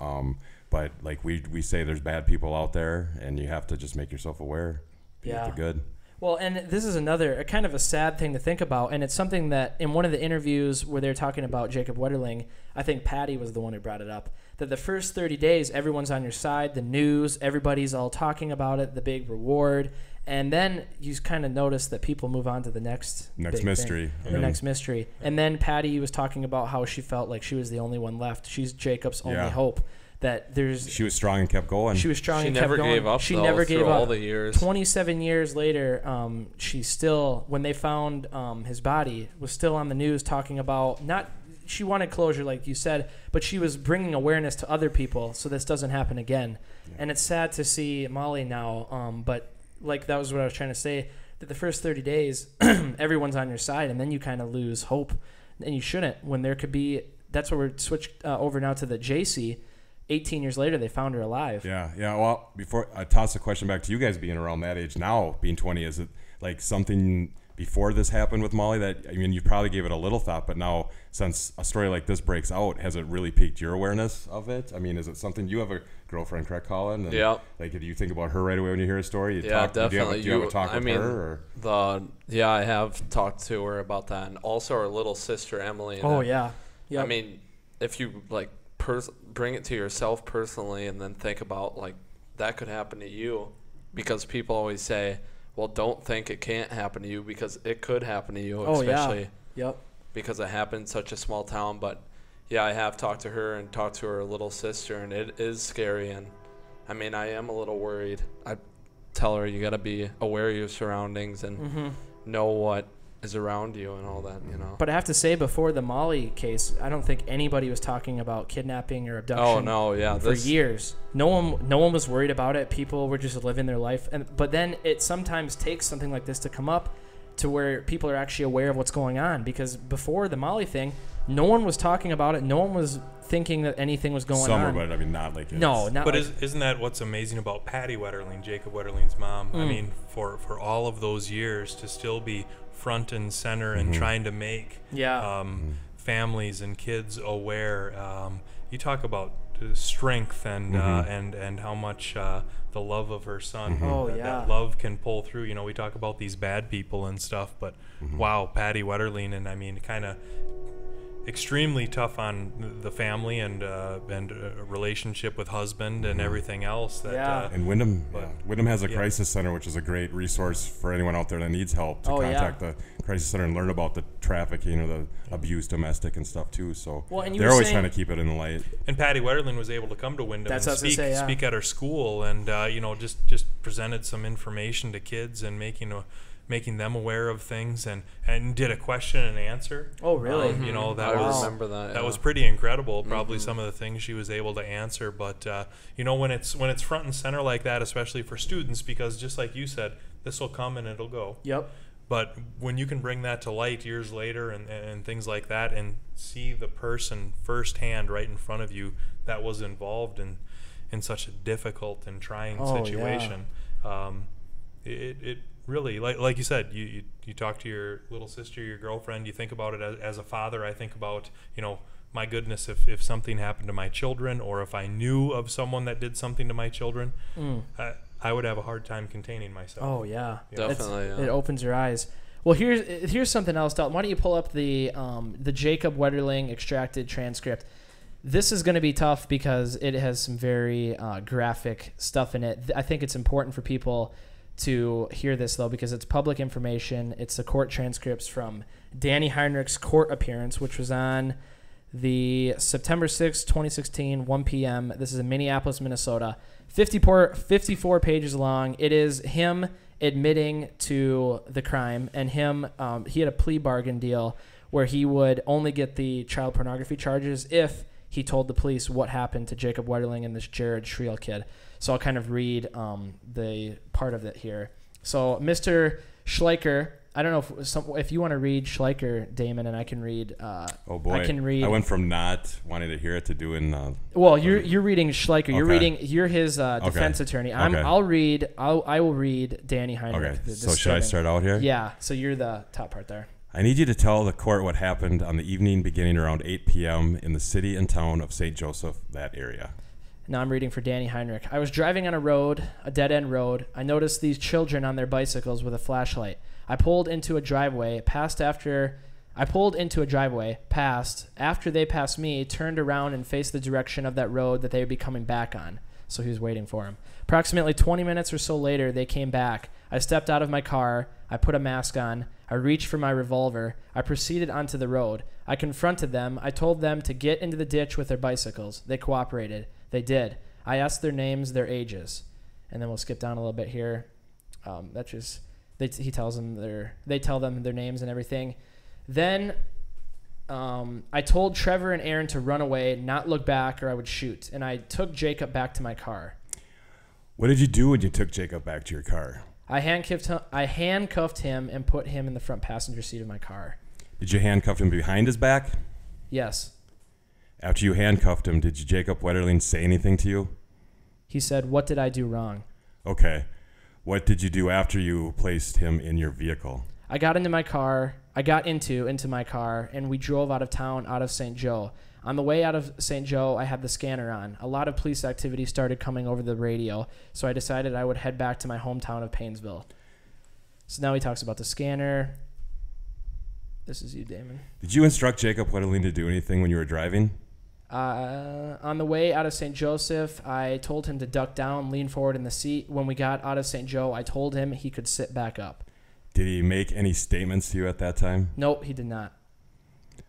But like we say, there's bad people out there, and you have to just make yourself aware. The good. Well, and this is another kind of a sad thing to think about, and it's something that in one of the interviews where they're talking about Jacob Wetterling, I think Patty was the one who brought it up, that the first 30 days everyone's on your side, the news, everybody's all talking about it, the big reward, and then you kind of notice that people move on to the next mystery. Next mystery. And then Patty was talking about how she felt like she was the only one left. She's Jacob's only hope. She was strong and kept going. She was strong and kept going. She never gave up all the years. 27 years later, she still, when they found his body, was still on the news talking about, she wanted closure like you said, but she was bringing awareness to other people so this doesn't happen again. And it's sad to see Mollie now, but like that was what I was trying to say. that the first 30 days, everyone's on your side, and then you kind of lose hope. And you shouldn't, when there could be, that's where we're switched over now to the Jaycee. 18 years later, they found her alive. Yeah. Well, before I toss the question back to you guys being around that age now, being 20, is it like something before this happened with Mollie that, I mean, you probably gave it a little thought, but now since a story like this breaks out, has it really piqued your awareness of it? I mean, is it something, you have a girlfriend, correct, Colin? And yeah. Like, do you think about her right away when you hear a story? Definitely. Do you have a talk with her? Or? I have talked to her about that, and also her little sister, Emily. Yeah. Yep. I mean, if you, like, bring it to yourself personally and then think about, like, that could happen to you, because people always say, well, don't think it can't happen to you, because it could happen to you, especially because it happened in such a small town. But, yeah, I have talked to her and talked to her little sister, and it is scary. And, I mean, I am a little worried. I tell her you got to be aware of your surroundings and know what is around you and all that, you know. But I have to say, before the Mollie case, I don't think anybody was talking about kidnapping or abduction. Oh no, yeah, for years. No one was worried about it. People were just living their life, but then it sometimes takes something like this to come up to where people are actually aware of what's going on. Because before the Mollie thing, no one was talking about it. No one was thinking that anything was going on. But I mean, not like it's... No, not. But like, isn't that what's amazing about Patty Wetterling, Jacob Wetterling's mom? I mean, for all of those years to still be front and center and trying to make families and kids aware. You talk about strength and how much the love of her son, that love can pull through. You know, we talk about these bad people and stuff, but wow, Patty Wetterling, and I mean, kind of extremely tough on the family and relationship with husband and everything else. And Wyndham has a crisis center, which is a great resource for anyone out there that needs help to contact the crisis center and learn about the trafficking or the abuse, domestic and stuff too. So they're always trying to keep it in the light. And Patty Wetterling was able to come to Wyndham and speak at her school, and just presented some information to kids and making them aware of things, and did a question and answer. Oh, really? I remember that. That was pretty incredible. Probably some of the things she was able to answer. But when it's front and center like that, especially for students, because just like you said, this will come and it'll go. Yep. But when you can bring that to light years later and things like that, and see the person firsthand right in front of you that was involved in such a difficult and trying situation, it really, like you said, you talk to your little sister, your girlfriend, you think about it as a father. I think about, my goodness, if something happened to my children, or if I knew of someone that did something to my children, I would have a hard time containing myself. Oh, yeah. Definitely. It opens your eyes. Well, here's something else, Dalton. Why don't you pull up the Jacob Wetterling extracted transcript? This is going to be tough because it has some very graphic stuff in it. I think it's important for people to hear this, though, because it's public information. It's the court transcripts from Danny Heinrich's court appearance, which was on the September 6, 2016, 1 p.m. This is in Minneapolis, Minnesota. 54 pages long. It is him admitting to the crime, and he had a plea bargain deal where he would only get the child pornography charges if he told the police what happened to Jacob Wetterling and this Jared Schriel kid. So I'll kind of read the part of it here. So Mr. Schleicher, I don't know if you want to read Schleicher, Damon, and I can read. Oh boy! I went from not wanting to hear it to doing. Well, you're reading Schleicher. Okay. You're his defense attorney. I will read Danny Heinrich. Okay. So should I start out here? Yeah. So you're the top part there. I need you to tell the court what happened on the evening beginning around 8 p.m. in the city and town of St. Joseph, that area. Now I'm reading for Danny Heinrich. I was driving on a dead-end road. I noticed these children on their bicycles with a flashlight. I pulled into a driveway, passed after they passed me, turned around and faced the direction of that road that they would be coming back on. So he was waiting for him. Approximately 20 minutes or so later, they came back. I stepped out of my car. I put a mask on. I reached for my revolver. I proceeded onto the road. I confronted them. I told them to get into the ditch with their bicycles. They cooperated. They did. I asked their names, their ages. And then we'll skip down a little bit here. He tells them they tell them their names and everything. Then I told Trevor and Aaron to run away, not look back, or I would shoot. And I took Jacob back to my car. What did you do when you took Jacob back to your car? I handcuffed him and put him in the front passenger seat of my car. Did you handcuff him behind his back? Yes. After you handcuffed him, did Jacob Wetterling say anything to you? He said, "What did I do wrong?" Okay. What did you do after you placed him in your vehicle? I got into my car. I got into my car, and we drove out of town, out of St. Joe. On the way out of St. Joe, I had the scanner on. A lot of police activity started coming over the radio, so I decided I would head back to my hometown of Painesville. So now he talks about the scanner. This is you, Damon. Did you instruct Jacob Wetterling to do anything when you were driving? On the way out of St. Joseph, I told him to duck down, lean forward in the seat. When we got out of St. Joe, I told him he could sit back up. Did he make any statements to you at that time? Nope, he did not.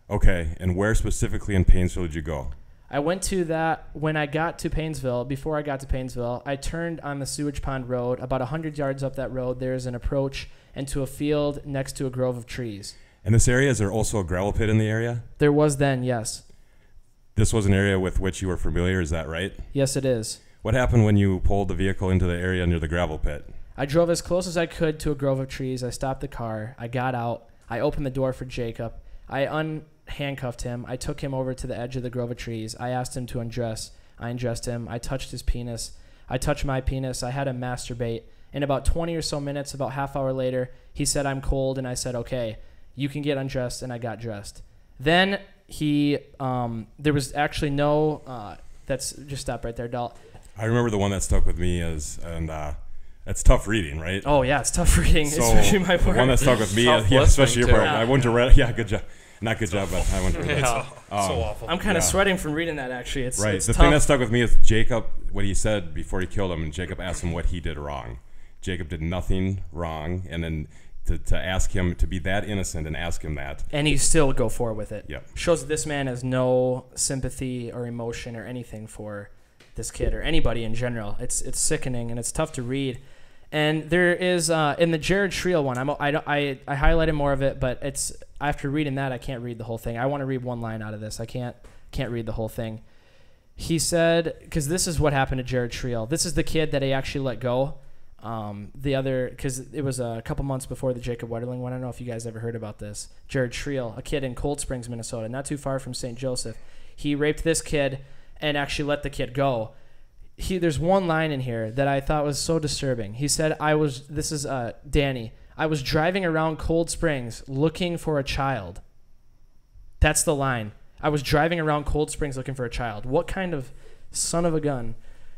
Okay, and where specifically in Painesville did you go? I went to that when I got to Painesville. Before I got to Painesville, I turned on the Sewage Pond Road. About 100 yards up that road, there is an approach into a field next to a grove of trees. In this area, is there also a gravel pit in the area? There was then, yes. This was an area with which you were familiar, is that right? Yes, it is. What happened when you pulled the vehicle into the area near the gravel pit? I drove as close as I could to a grove of trees. I stopped the car. I got out. I opened the door for Jacob. I unhandcuffed him. I took him over to the edge of the grove of trees. I asked him to undress. I undressed him. I touched his penis. I touched my penis. I had him masturbate. In about 20 or so minutes, about half hour later, he said, "I'm cold," and I said, "Okay, you can get undressed," and I got dressed. Then there was actually no, that's, just stop right there, Dalt. I remember the one that stuck with me it's tough reading, right? Oh, yeah, it's tough reading, So especially my part. the one that stuck with me, Tough yeah, especially your listening, part. too. I wouldn't have read, yeah, good job. Not good job, but I wouldn't have read it. So awful. I'm kind of Yeah. sweating from reading that, actually. It's Right. It's The tough. thing that stuck with me is Jacob, what he said before he killed him, and Jacob asked him what he did wrong. Jacob did nothing wrong, and then to ask him to be that innocent and ask him that. And he still go forward with it. Yep. Shows that this man has no sympathy or emotion or anything for this kid or anybody in general. It's sickening, and it's tough to read. And there is in the Jared Schriel one, I highlighted more of it, but it's after reading that I can't read the whole thing. I want to read one line out of this. I can't read the whole thing. He said, because this is what happened to Jared Schriel. This is the kid that he actually let go. Because it was a couple months before the Jacob Wetterling one. I don't know if you guys ever heard about this. Jared Schriel, a kid in Cold Springs, Minnesota, not too far from St. Joseph. He raped this kid and actually let the kid go. There's one line in here that I thought was so disturbing. He said, this is Danny, "I was driving around Cold Springs looking for a child." That's the line. "I was driving around Cold Springs looking for a child." What kind of son of a gun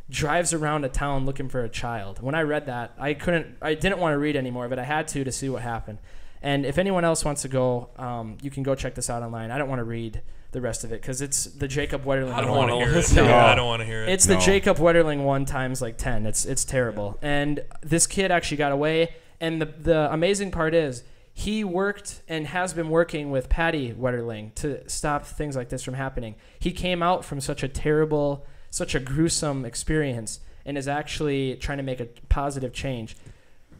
drives around a town looking for a child? When I read that, I didn't want to read any more of it. I had to see what happened. And if anyone else wants to go, you can go check this out online. I don't want to read the rest of it because it's the Jacob Wetterling. I don't one. want to hear it. No. Yeah, I don't want to hear it. It's the Jacob Wetterling one times like 10. It's terrible. And this kid actually got away. And the amazing part is he worked and has been working with Patty Wetterling to stop things like this from happening. He came out from such a terrible, such a gruesome experience and is actually trying to make a positive change,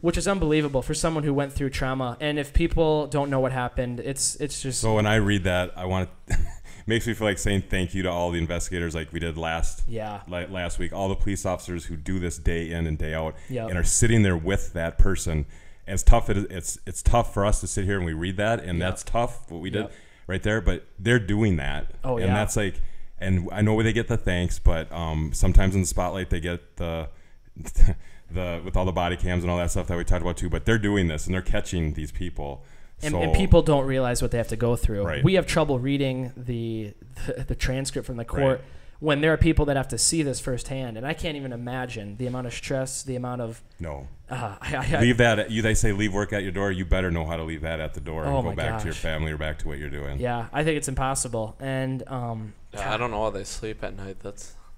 which is unbelievable for someone who went through trauma. And if people don't know what happened, it's just... So when I read that, I want to... makes me feel like saying thank you to all the investigators like we did last week. All the police officers who do this day in and day out and are sitting there with that person. As tough it's tough for us to sit here and we read that, and that's tough what we did right there. But they're doing that, and that's like, and I know they get the thanks, but sometimes in the spotlight they get the with all the body cams and all that stuff that we talked about too. But they're doing this and they're catching these people. And people don't realize what they have to go through. Right. We have trouble reading the transcript from the court when there are people that have to see this firsthand, and I can't even imagine the amount of stress, the amount of leave that. They say leave work at your door. You better know how to leave that at the door and go back to your family or back to what you're doing. Yeah, I think it's impossible, and I don't know how they sleep at night.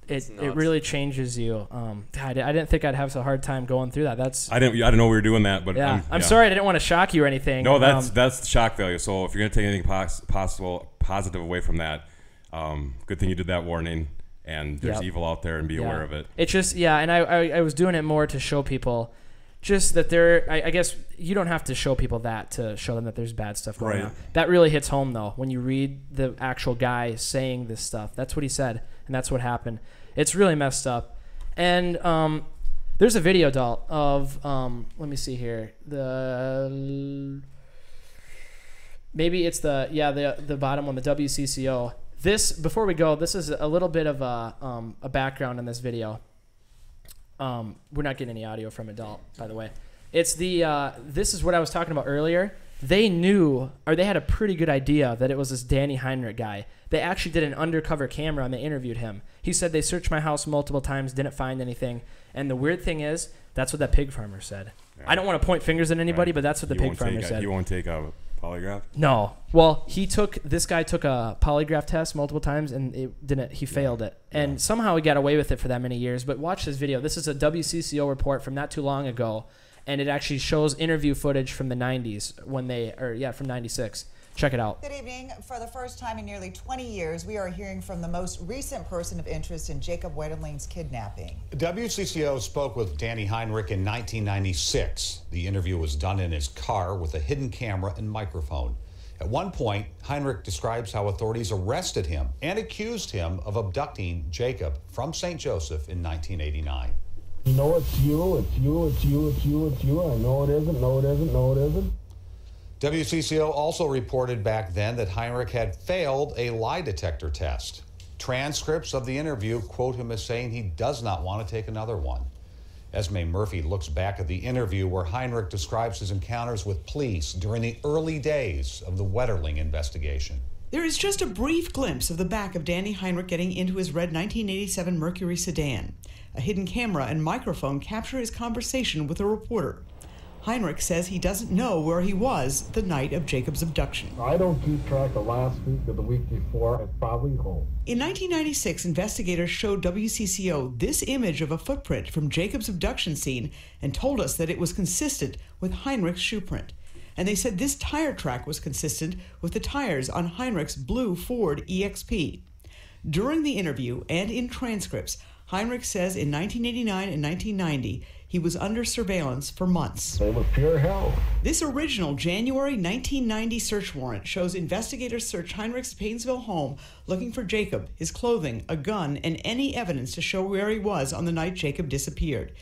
It really changes you. I didn't think I'd have a hard time going through that. I didn't know we were doing that, but I'm sorry. I didn't want to shock you or anything. No, that's shock value. So if you're gonna take anything positive away from that, good thing you did that warning. And there's evil out there, and be aware of it. It's just and I was doing it more to show people, just that I guess you don't have to show people that to show them that there's bad stuff going on. That really hits home though when you read the actual guy saying this stuff. That's what he said, and that's what happened. It's really messed up. And There's a video, Dalt, of let me see here. Maybe it's the bottom one, the WCCO. This, before we go, this is a little bit of a background in this video. We're not getting any audio from Dalt, by the way. It's this is what I was talking about earlier. They knew, or they had a pretty good idea that it was this Danny Heinrich guy. They actually did an undercover camera and they interviewed him. He said they searched my house multiple times, didn't find anything. And the weird thing is, that's what that pig farmer said. Yeah. I don't want to point fingers at anybody, but that's what the pig farmer said. He won't take a polygraph? No. Well, this guy took a polygraph test multiple times and he failed it. And somehow he got away with it for that many years. But watch this video. This is a WCCO report from not too long ago. And it actually shows interview footage from the 90s from 96. Check it out. Good evening. For the first time in nearly 20 years, we are hearing from the most recent person of interest in Jacob Wetterling's kidnapping. WCCO spoke with Danny Heinrich in 1996. The interview was done in his car with a hidden camera and microphone. At one point, Heinrich describes how authorities arrested him and accused him of abducting Jacob from St. Joseph in 1989. No, it's you, it's you, it's you, it's you, it's you. I know it isn't, no it isn't, no it isn't. WCCO also reported back then that Heinrich had failed a lie detector test. Transcripts of the interview quote him as saying he does not want to take another one. Esme Murphy looks back at the interview where Heinrich describes his encounters with police during the early days of the Wetterling investigation. There is just a brief glimpse of the back of Danny Heinrich getting into his red 1987 Mercury sedan. A hidden camera and microphone capture his conversation with a reporter. Heinrich says he doesn't know where he was the night of Jacob's abduction. I don't keep track of last week or the week before. I'm probably home. In 1996, investigators showed WCCO this image of a footprint from Jacob's abduction scene and told us that it was consistent with Heinrich's shoe print. And they said this tire track was consistent with the tires on Heinrich's blue Ford EXP. During the interview and in transcripts, Heinrich says in 1989 and 1990, he was under surveillance for months. It was pure hell. This original January 1990 search warrant shows investigators search Heinrich's Painesville home looking for Jacob, his clothing, a gun, and any evidence to show where he was on the night Jacob disappeared.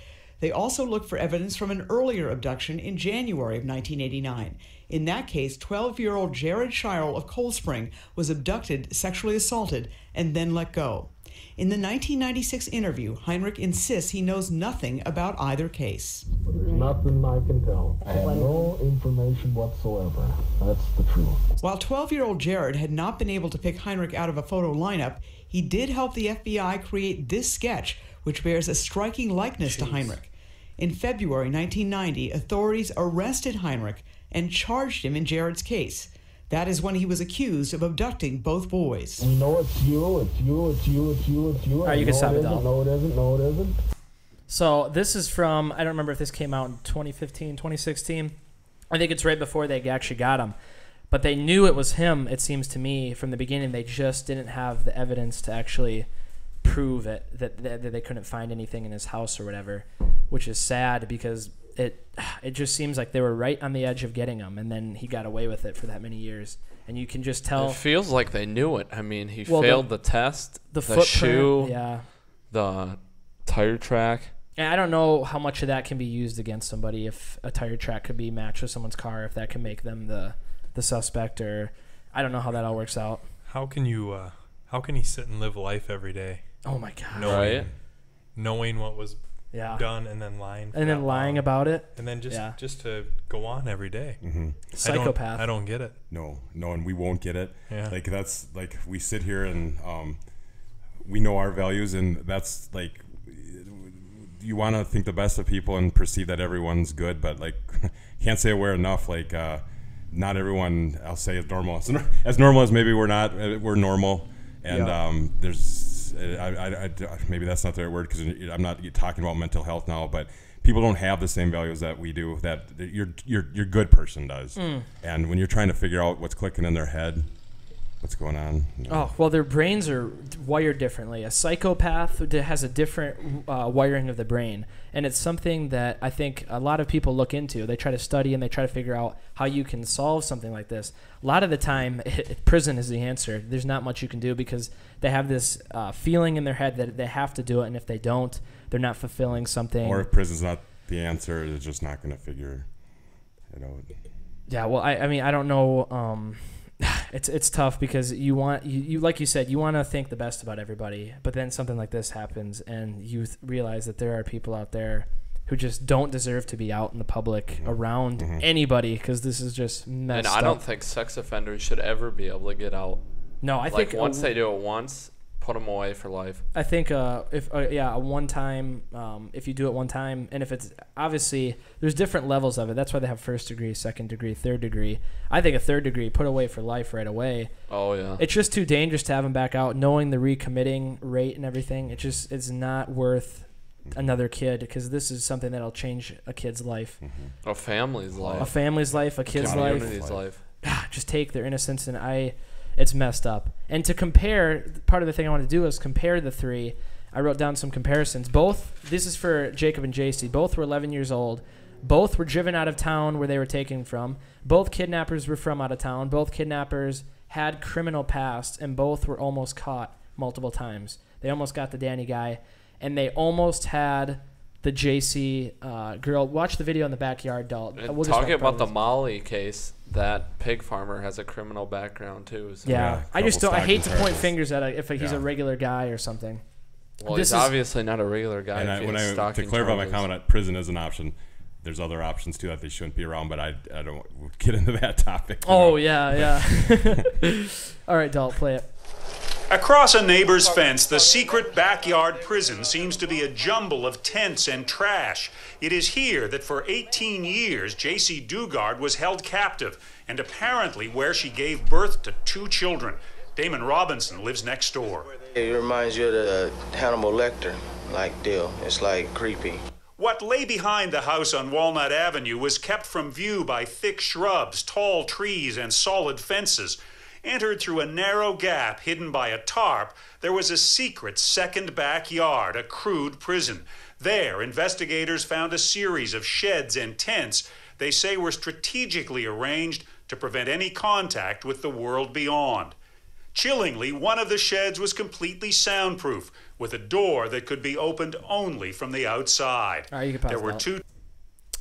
They also looked for evidence from an earlier abduction in January of 1989. In that case, 12-year-old Jared Shirel of Cold Spring was abducted, sexually assaulted, and then let go. In the 1996 interview, Heinrich insists he knows nothing about either case. There's nothing I can tell. I have no information whatsoever. That's the truth. While 12-year-old Jared had not been able to pick Heinrich out of a photo lineup, he did help the FBI create this sketch, which bears a striking likeness to Heinrich. In February 1990, authorities arrested Heinrich and charged him in Jared's case. That is when he was accused of abducting both boys. We know it's you, it's you, it's you, it's you, it's you. All right, you can stop it, Dalton. No, it isn't, no, it isn't. So this is from, I don't remember if this came out in 2015, 2016. I think it's right before they actually got him. But they knew it was him, it seems to me, from the beginning. They just didn't have the evidence to actually prove it, that they couldn't find anything in his house or whatever, which is sad because it just seems like they were right on the edge of getting him, and then he got away with it for that many years. And you can just tell. It feels like they knew it. I mean, he failed the test, the footprint, shoe, yeah, the tire track. And I don't know how much of that can be used against somebody, if a tire track could be matched with someone's car, if that can make them the suspect, or I don't know how that all works out. How can he sit and live life every day? Oh my God. Knowing what was done and then lying. And then lying about it. And then just to go on every day. Mm-hmm. Psychopath. I don't get it. No, and we won't get it. Yeah. Like that's like we sit here and we know our values, and that's like you want to think the best of people and perceive that everyone's good, but like can't say we're enough. Like not everyone, I'll say, is normal. As normal as maybe we're not. We're normal, and there's. Maybe that's not the right word because I'm not talking about mental health now, but people don't have the same values that we do, that your good person does. And when you're trying to figure out what's clicking in their head, what's going on. Oh, well, their brains are wired differently. A psychopath has a different wiring of the brain, and it's something that I think a lot of people look into. They try to study and they try to figure out how you can solve something like this. A lot of the time, prison is the answer. There's not much you can do because they have this feeling in their head that they have to do it, and if they don't, they're not fulfilling something. Or if prison's not the answer, they're just not going to figure it out. Yeah, well, I mean, I don't know. It's tough because you want you like you said, you want to think the best about everybody, but then something like this happens and you realize that there are people out there who just don't deserve to be out in the public around anybody because this is just messed up. And I don't think sex offenders should ever be able to get out. No, I think once they do it once, put them away for life. I think if a one time, if you do it one time, and if it's obviously there's different levels of it. That's why they have first degree, second degree, third degree. I think a third degree, put away for life right away. Oh yeah. It's just too dangerous to have them back out, knowing the recommitting rate and everything. It's not worth another kid because this is something that'll change a kid's life, a family's life, a kid's life, community's life. Just take their innocence, and it's messed up. And to compare, part of the thing I want to do is compare the three. I wrote down some comparisons. Both, this is for Jacob and Jaycee. Both were 11 years old. Both were driven out of town where they were taken from. Both kidnappers were from out of town. Both kidnappers had criminal past, and both were almost caught multiple times. They almost got the Danny guy, and they almost had the Jaycee girl. Watch the video in the backyard, Dalton. Talking about the Mollie case, that pig farmer has a criminal background too. So. Yeah, I just don't. I hate to point fingers at if he's a regular guy or something. Well, he's obviously not a regular guy. And to clarify my comment, that prison is an option. There's other options too that they shouldn't be around, but I don't get into that topic. Oh yeah. All right, Dalton, play it. Across a neighbor's fence, the secret backyard prison seems to be a jumble of tents and trash. It is here that for 18 years, Jaycee Dugard was held captive, and apparently where she gave birth to 2 children. Damon Robinson lives next door. It reminds you of the Hannibal Lecter deal. It's creepy. What lay behind the house on Walnut Avenue was kept from view by thick shrubs, tall trees, and solid fences. Entered through a narrow gap hidden by a tarp, there was a secret second backyard, a crude prison. There, investigators found a series of sheds and tents they say were strategically arranged to prevent any contact with the world beyond. Chillingly, one of the sheds was completely soundproof, with a door that could be opened only from the outside. All right, you can pause there were 2.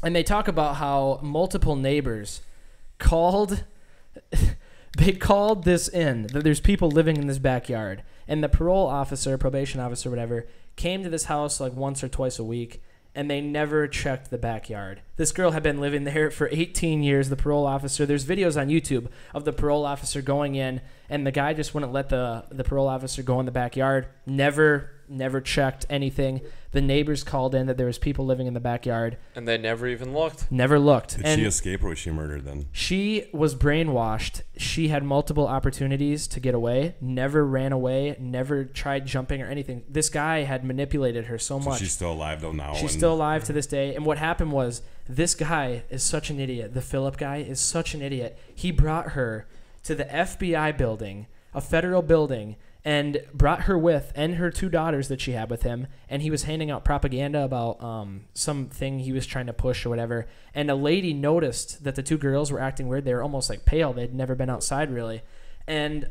And they talk about how multiple neighbors called... They called this in, that there's people living in this backyard. And the parole officer, probation officer, whatever, came to this house once or twice a week, and they never checked the backyard. This girl had been living there for 18 years, the parole officer. There's videos on YouTube of the parole officer going in, and the guy just wouldn't let the parole officer go in the backyard. Never checked anything. The neighbors called in that there was people living in the backyard. And they never even looked. Never looked. Did she escape or was she murdered then? She was brainwashed. She had multiple opportunities to get away, never ran away, never tried jumping or anything. This guy had manipulated her so much. She's still alive though now. She's still alive to this day. And what happened was, this guy is such an idiot. The Phillip guy is such an idiot. He brought her to the FBI building, a federal building, and brought her with, and her 2 daughters that she had with him, and he was handing out propaganda about something he was trying to push or whatever, and a lady noticed that the 2 girls were acting weird. They were almost pale. They'd never been outside really, and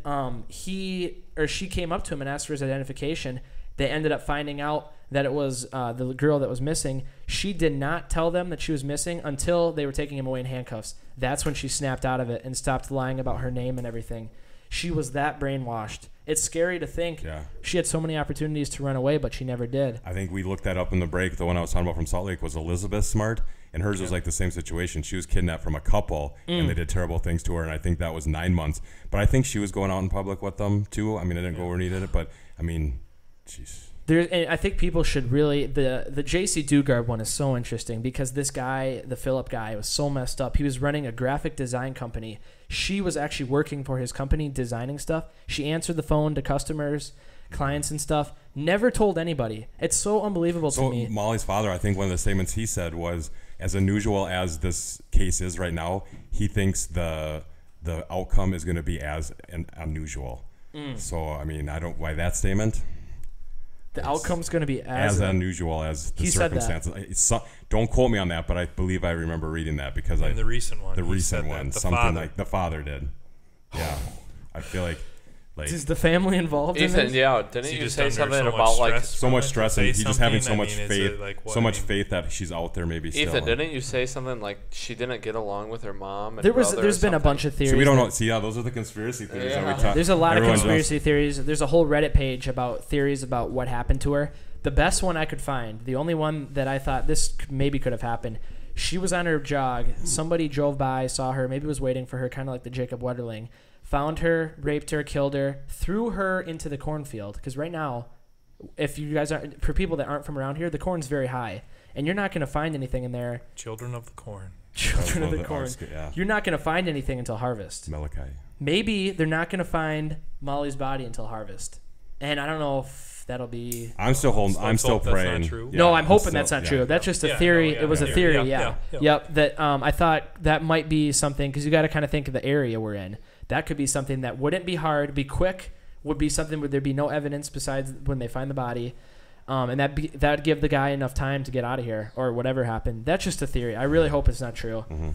she came up to him and asked for his identification. They ended up finding out that it was the girl that was missing. She did not tell them that she was missing until they were taking him away in handcuffs. That's when she snapped out of it and stopped lying about her name and everything. She was that brainwashed. It's scary to think she had so many opportunities to run away, but she never did. I think we looked that up in the break. The one I was talking about from Salt Lake was Elizabeth Smart, and hers was the same situation. She was kidnapped from a couple, and they did terrible things to her, and I think that was 9 months. But I think she was going out in public with them, too. I mean, I didn't go where he did it, but, I mean, jeez. I think people should really... The Jaycee Dugard one is so interesting because this guy, the Phillip guy, was so messed up. He was running a graphic design company. She was actually working for his company, designing stuff. She answered the phone to customers, clients and stuff. Never told anybody. It's so unbelievable to me. So Mollie's father, I think one of the statements he said was, as unusual as this case is right now, he thinks the outcome is going to be as unusual. So I mean, I don't why that statement. The outcome's going to be as unusual as the circumstances. Don't quote me on that, but I believe I remember reading that because the recent one, something like the father did. Yeah, I feel like is the family involved in this? Yeah, didn't you say something about like so much stress and he's just having so much faith, so much faith that she's out there maybe still. Ethan, didn't you say something like she didn't get along with her mom? And there's been a bunch of theories. So we don't know. See, those are the conspiracy theories that we talk. There's a lot of conspiracy theories. There's a whole Reddit page about theories about what happened to her. The best one I could find, the only one that I thought this maybe could have happened. She was on her jog. Somebody drove by, saw her, maybe was waiting for her, kind of like the Jacob Wetterling. Found her, raped her, killed her, threw her into the cornfield. Because right now, if you guys aren't, for people that aren't from around here, the corn's very high. And you're not going to find anything in there. Children of the corn. Children of the corn. You're not going to find anything until harvest. Malachi. Maybe they're not going to find Mollie's body until harvest. And I don't know if that'll be... I'm still praying. Yeah, no, I'm hoping that's not true. That's just a theory. It was a theory, Yep, that I thought that might be something, because you got to kind of think of the area we're in. That could be something that wouldn't be hard, be quick, would be something where there'd be no evidence besides when they find the body. And that'd give the guy enough time to get out of here or whatever happened. That's just a theory. I really hope it's not true. Mm-hmm.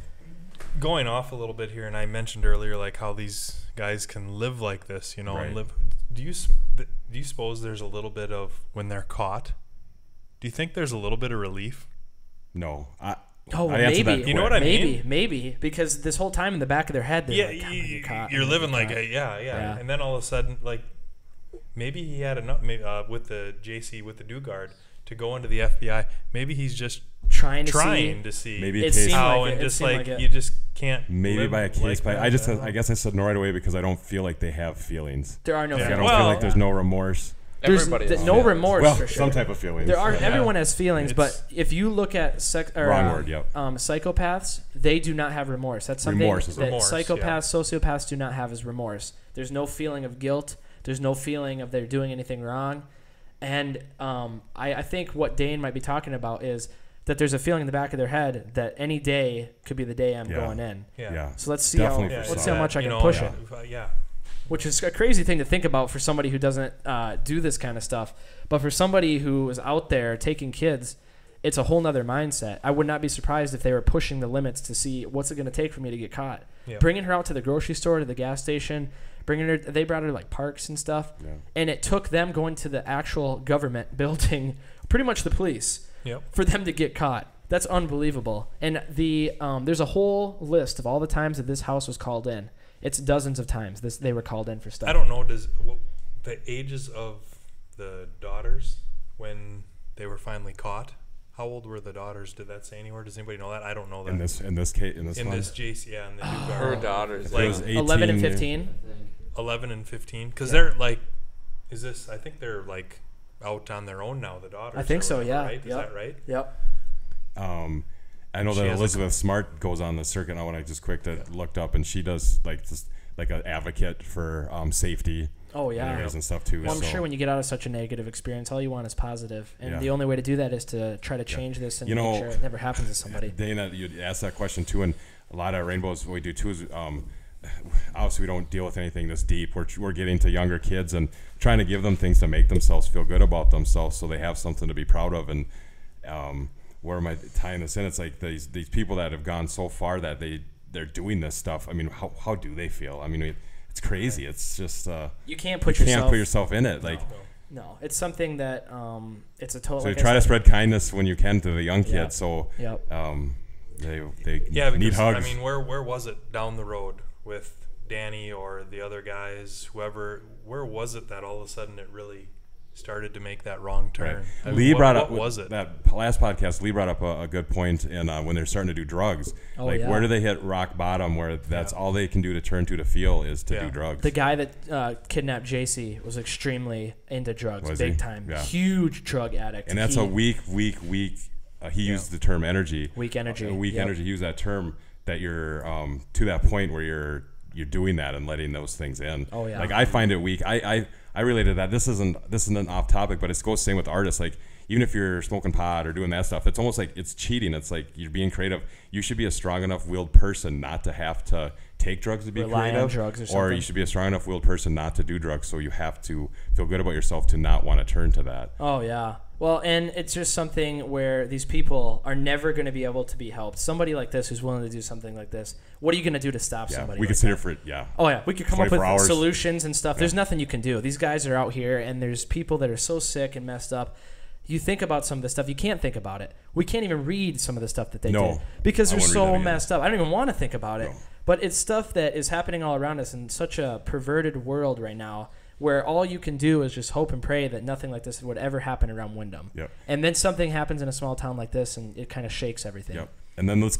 Going off a little bit here, and I mentioned earlier like how these guys can live like this, and live. Do you suppose there's a little bit of when they're caught? Do you think there's a little bit of relief? No. Maybe. You know what I mean? Maybe. Because this whole time in the back of their head, they're like, I'm gonna get caught. You're living like, yeah. And then all of a sudden, like, maybe he had enough with the Jaycee, with the Dugard, to go into the FBI. Maybe he's just trying to see maybe how, and just like you just can't. Maybe by a case, but I guess I said no right away because I don't feel like they have feelings. There are no feelings. I don't feel like there's no remorse. There's no remorse. Well, for sure. Some type of feelings. There are. Everyone has feelings, but if you look at psychopaths, they do not have remorse. That's something that psychopaths, sociopaths do not have is remorse. There's no feeling of guilt. There's no feeling of they're doing anything wrong. And I think what Dane might be talking about is that there's a feeling in the back of their head that any day could be the day I'm going in. Yeah. So let's see how much I can push it. Yeah. Which is a crazy thing to think about for somebody who doesn't do this kind of stuff. But for somebody who is out there taking kids, it's a whole nother mindset. I would not be surprised if they were pushing the limits to see what's it going to take for me to get caught. Yeah. Bringing her out to the grocery store, to the gas station, they brought her like parks and stuff. Yeah. And it took them going to the actual government building, pretty much the police, for them to get caught. That's unbelievable. And there's a whole list of all the times that this house was called in. It's dozens of times they were called in for stuff. I don't know. The ages of the daughters when they were finally caught? How old were the daughters? Did that say anywhere? Does anybody know that? I don't know that. In this case, in this Jaycee, in the Dugard. Her daughters, like 11 and 15. 11 and 15, because they're like, I think they're like out on their own now. The daughters. I think so. Yeah. Right? Is that right? Yep. I know that Elizabeth Smart goes on the circuit now. When I just looked up, and she does like an advocate for safety. Oh yeah, and stuff too. Well, I'm sure when you get out of such a negative experience, all you want is positive, and the only way to do that is to try to change this and make sure it never happens to somebody. Dana, you asked that question too, and a lot of rainbows. What we do too is obviously we don't deal with anything this deep. We're getting to younger kids and trying to give them things to make themselves feel good about themselves, so they have something to be proud of. And where am I tying this in? It's like these people that have gone so far that they're doing this stuff. I mean, how do they feel? I mean, it's crazy. It's just you can't put yourself in it. Like no, it's something that it's a total. So you try to spread kindness when you can to the young kids. So they need hugs. I mean, where was it down the road with Danny or the other guys, whoever? Where was it that all of a sudden it really started to make that wrong turn? Right. I mean, Lee brought up what was it? That last podcast. Lee brought up a good point in when they're starting to do drugs. Where do they hit rock bottom? Where that's all they can do to turn to feel is to do drugs. The guy that kidnapped Jaycee was extremely into drugs, big time, huge drug addict. And that's a weak. He used the term energy. Weak energy. Energy. He used that term that you're to that point where you're doing that and letting those things in. Oh yeah. Like I find it weak. I related that. This isn't off topic, but it goes the same with artists. Like even if you're smoking pot or doing that stuff, it's almost like it's cheating. It's like you're being creative. You should be a strong enough willed person not to have to take drugs to be rely creative, on drugs or something. you should be a strong enough willed person not to do drugs. So you have to feel good about yourself to not want to turn to that. Oh yeah. Well, and it's just something where these people are never going to be able to be helped. Somebody like this who's willing to do something like this, what are you going to do to stop somebody? We could sit here for Oh yeah, we could come up with hours. solutions and stuff. There's nothing you can do. These guys are out here, and there's people that are so sick and messed up. You think about some of the stuff, you can't think about it. We can't even read some of the stuff that they did because they're so messed up. I don't even want to think about it. But it's stuff that is happening all around us in such a perverted world right now, where all you can do is just hope and pray that nothing like this would ever happen around Windham. Yep. And then something happens in a small town like this, and it kind of shakes everything. Yep. And then it's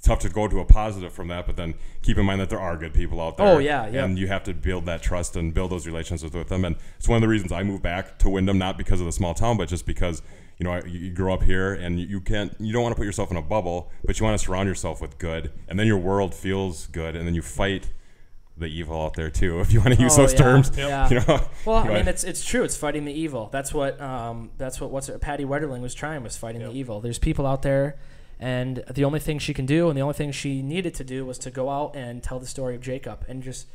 tough to go to a positive from that, but then keep in mind that there are good people out there. Oh, yeah. And you have to build that trust and build those relationships with them. And it's one of the reasons I moved back to Windham, not because of the small town, but just because, you grow up here and you don't want to put yourself in a bubble, but you want to surround yourself with good. And then your world feels good, and then you fight the evil out there too, if you want to use those terms. Yeah. Well, I mean, it's true. It's fighting the evil. That's what Patty Wetterling was trying, was fighting the evil. There's people out there, and the only thing she can do, and the only thing she needed to do, was to go out and tell the story of Jacob, and just,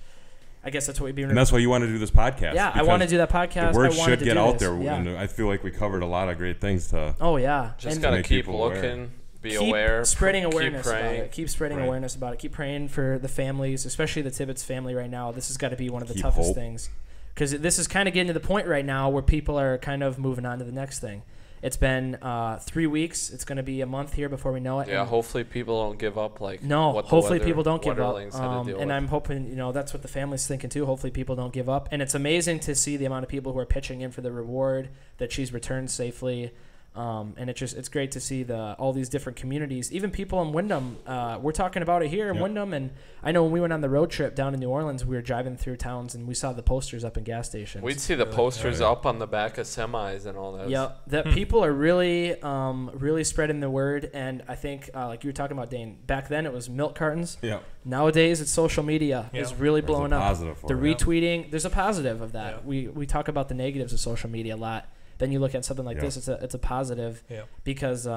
I guess that's what we'd be. And that's why you want to do this podcast. Yeah, I want to do that podcast. The word should get out there, yeah. and I feel like we covered a lot of great things to. Oh yeah, just gotta keep looking. Be aware. Spreading awareness about it. Keep spreading awareness about it. Keep praying for the families, especially the Tibbets family right now. This has got to be one of the toughest things, because this is kind of getting to the point right now where people are kind of moving on to the next thing. It's been 3 weeks. It's going to be a month here before we know it. Yeah, and hopefully people don't give up. Hopefully people don't give up. And I'm hoping, that's what the family's thinking too. Hopefully people don't give up. And it's amazing to see the amount of people who are pitching in for the reward, that she's returned safely. And it's great to see all these different communities, even people in Windham. We're talking about it here in Windham, and I know when we went on the road trip down to New Orleans, we were driving through towns and we saw the posters up in gas stations. We'd see the posters up on the back of semis and all that. Yeah, that people are really, really spreading the word. And I think, like you were talking about, Dane, back then it was milk cartons. Yeah. Nowadays it's social media is really blowing up. The retweeting, there's a positive of that. Yeah. We talk about the negatives of social media a lot. Then you look at something like this; it's a positive because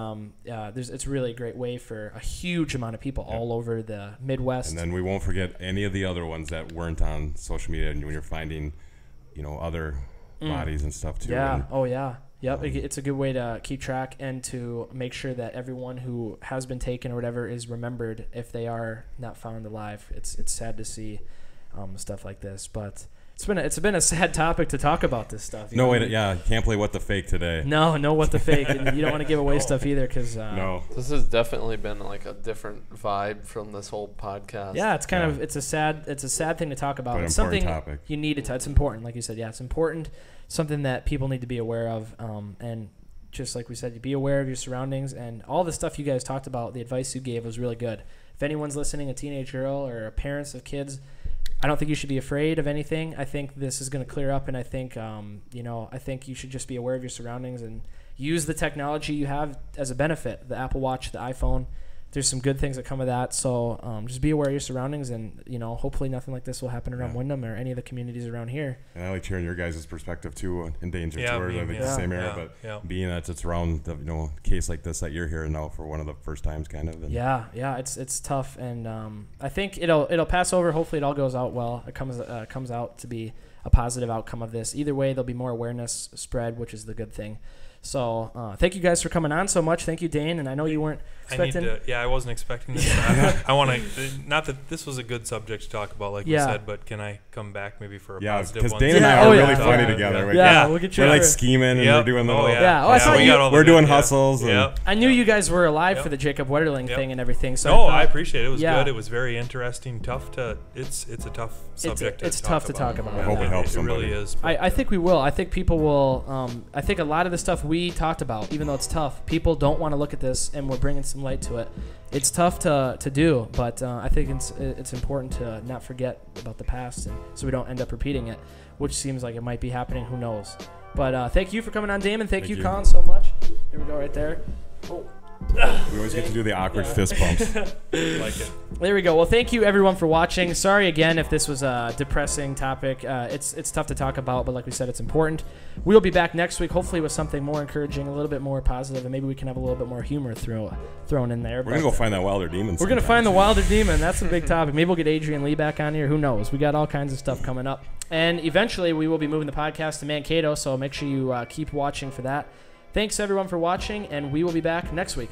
it's really a great way for a huge amount of people all over the Midwest. And then we won't forget any of the other ones that weren't on social media, and when you're finding, other bodies and stuff too. Yeah. Yep. It's a good way to keep track and to make sure that everyone who has been taken or whatever is remembered if they are not found alive. It's sad to see stuff like this, but. It's been a sad topic to talk about this stuff. You can't play What the Fake today. No What the Fake, and you don't want to give away stuff either, because this has definitely been like a different vibe from this whole podcast. Yeah, it's kind of it's a sad thing to talk about. But it's something topic. You need to. It's important, like you said. Yeah, it's important. Something that people need to be aware of, and just like we said, you be aware of your surroundings, and all the stuff you guys talked about. The advice you gave was really good. If anyone's listening, a teenage girl or parents of kids, I don't think you should be afraid of anything. I think this is going to clear up, and I think I think you should just be aware of your surroundings and use the technology you have as a benefit. The Apple Watch, the iPhone, there's some good things that come of that. So just be aware of your surroundings, and hopefully nothing like this will happen around Windham or any of the communities around here. And I like hearing your guys' perspective too, in danger too, or like the same area, but being that it's around the case like this that you're hearing now for one of the first times, kind of. It's tough, and I think it'll pass over. Hopefully it all goes out well. It comes out to be a positive outcome of this. Either way, there'll be more awareness spread, which is the good thing. So thank you guys for coming on so much. Thank you, Dane. And I know you weren't expecting. I wasn't expecting this. I want to. Not that this was a good subject to talk about, like you said, but can I come back maybe for a positive one? Because Dane and I are really funny together. We'll get you. We're like scheming and we're doing little. We're doing hustles. I knew you guys were alive for the Jacob Wetterling thing and everything. So I appreciate it. It was good. It was very interesting. It's a tough subject. It's tough to talk about. I hope it helps somebody. It really is. I think we will. I think people will. I think a lot of the stuff we talked about, even though it's tough, people don't want to look at this, and we're bringing some light to it. It's tough to do, but I think it's important to not forget about the past, and so we don't end up repeating it, which seems like it might be happening. Who knows? But thank you for coming on, Damon. Thank you, Colin, so much. Here we go right there. Oh. We always get to do the awkward fist bumps. Like it. There we go. Well, thank you everyone for watching. Sorry again if this was a depressing topic. It's tough to talk about, but like we said, it's important. We'll be back next week, hopefully with something more encouraging, a little bit more positive, and maybe we can have a little bit more humor thrown in there. We're going to go find that wilder demon. We're going to find the wilder demon. That's a big topic. Maybe we'll get Adrian Lee back on here. Who knows? We got all kinds of stuff coming up. And eventually we will be moving the podcast to Mankato, so make sure you keep watching for that. Thanks everyone for watching, and we will be back next week.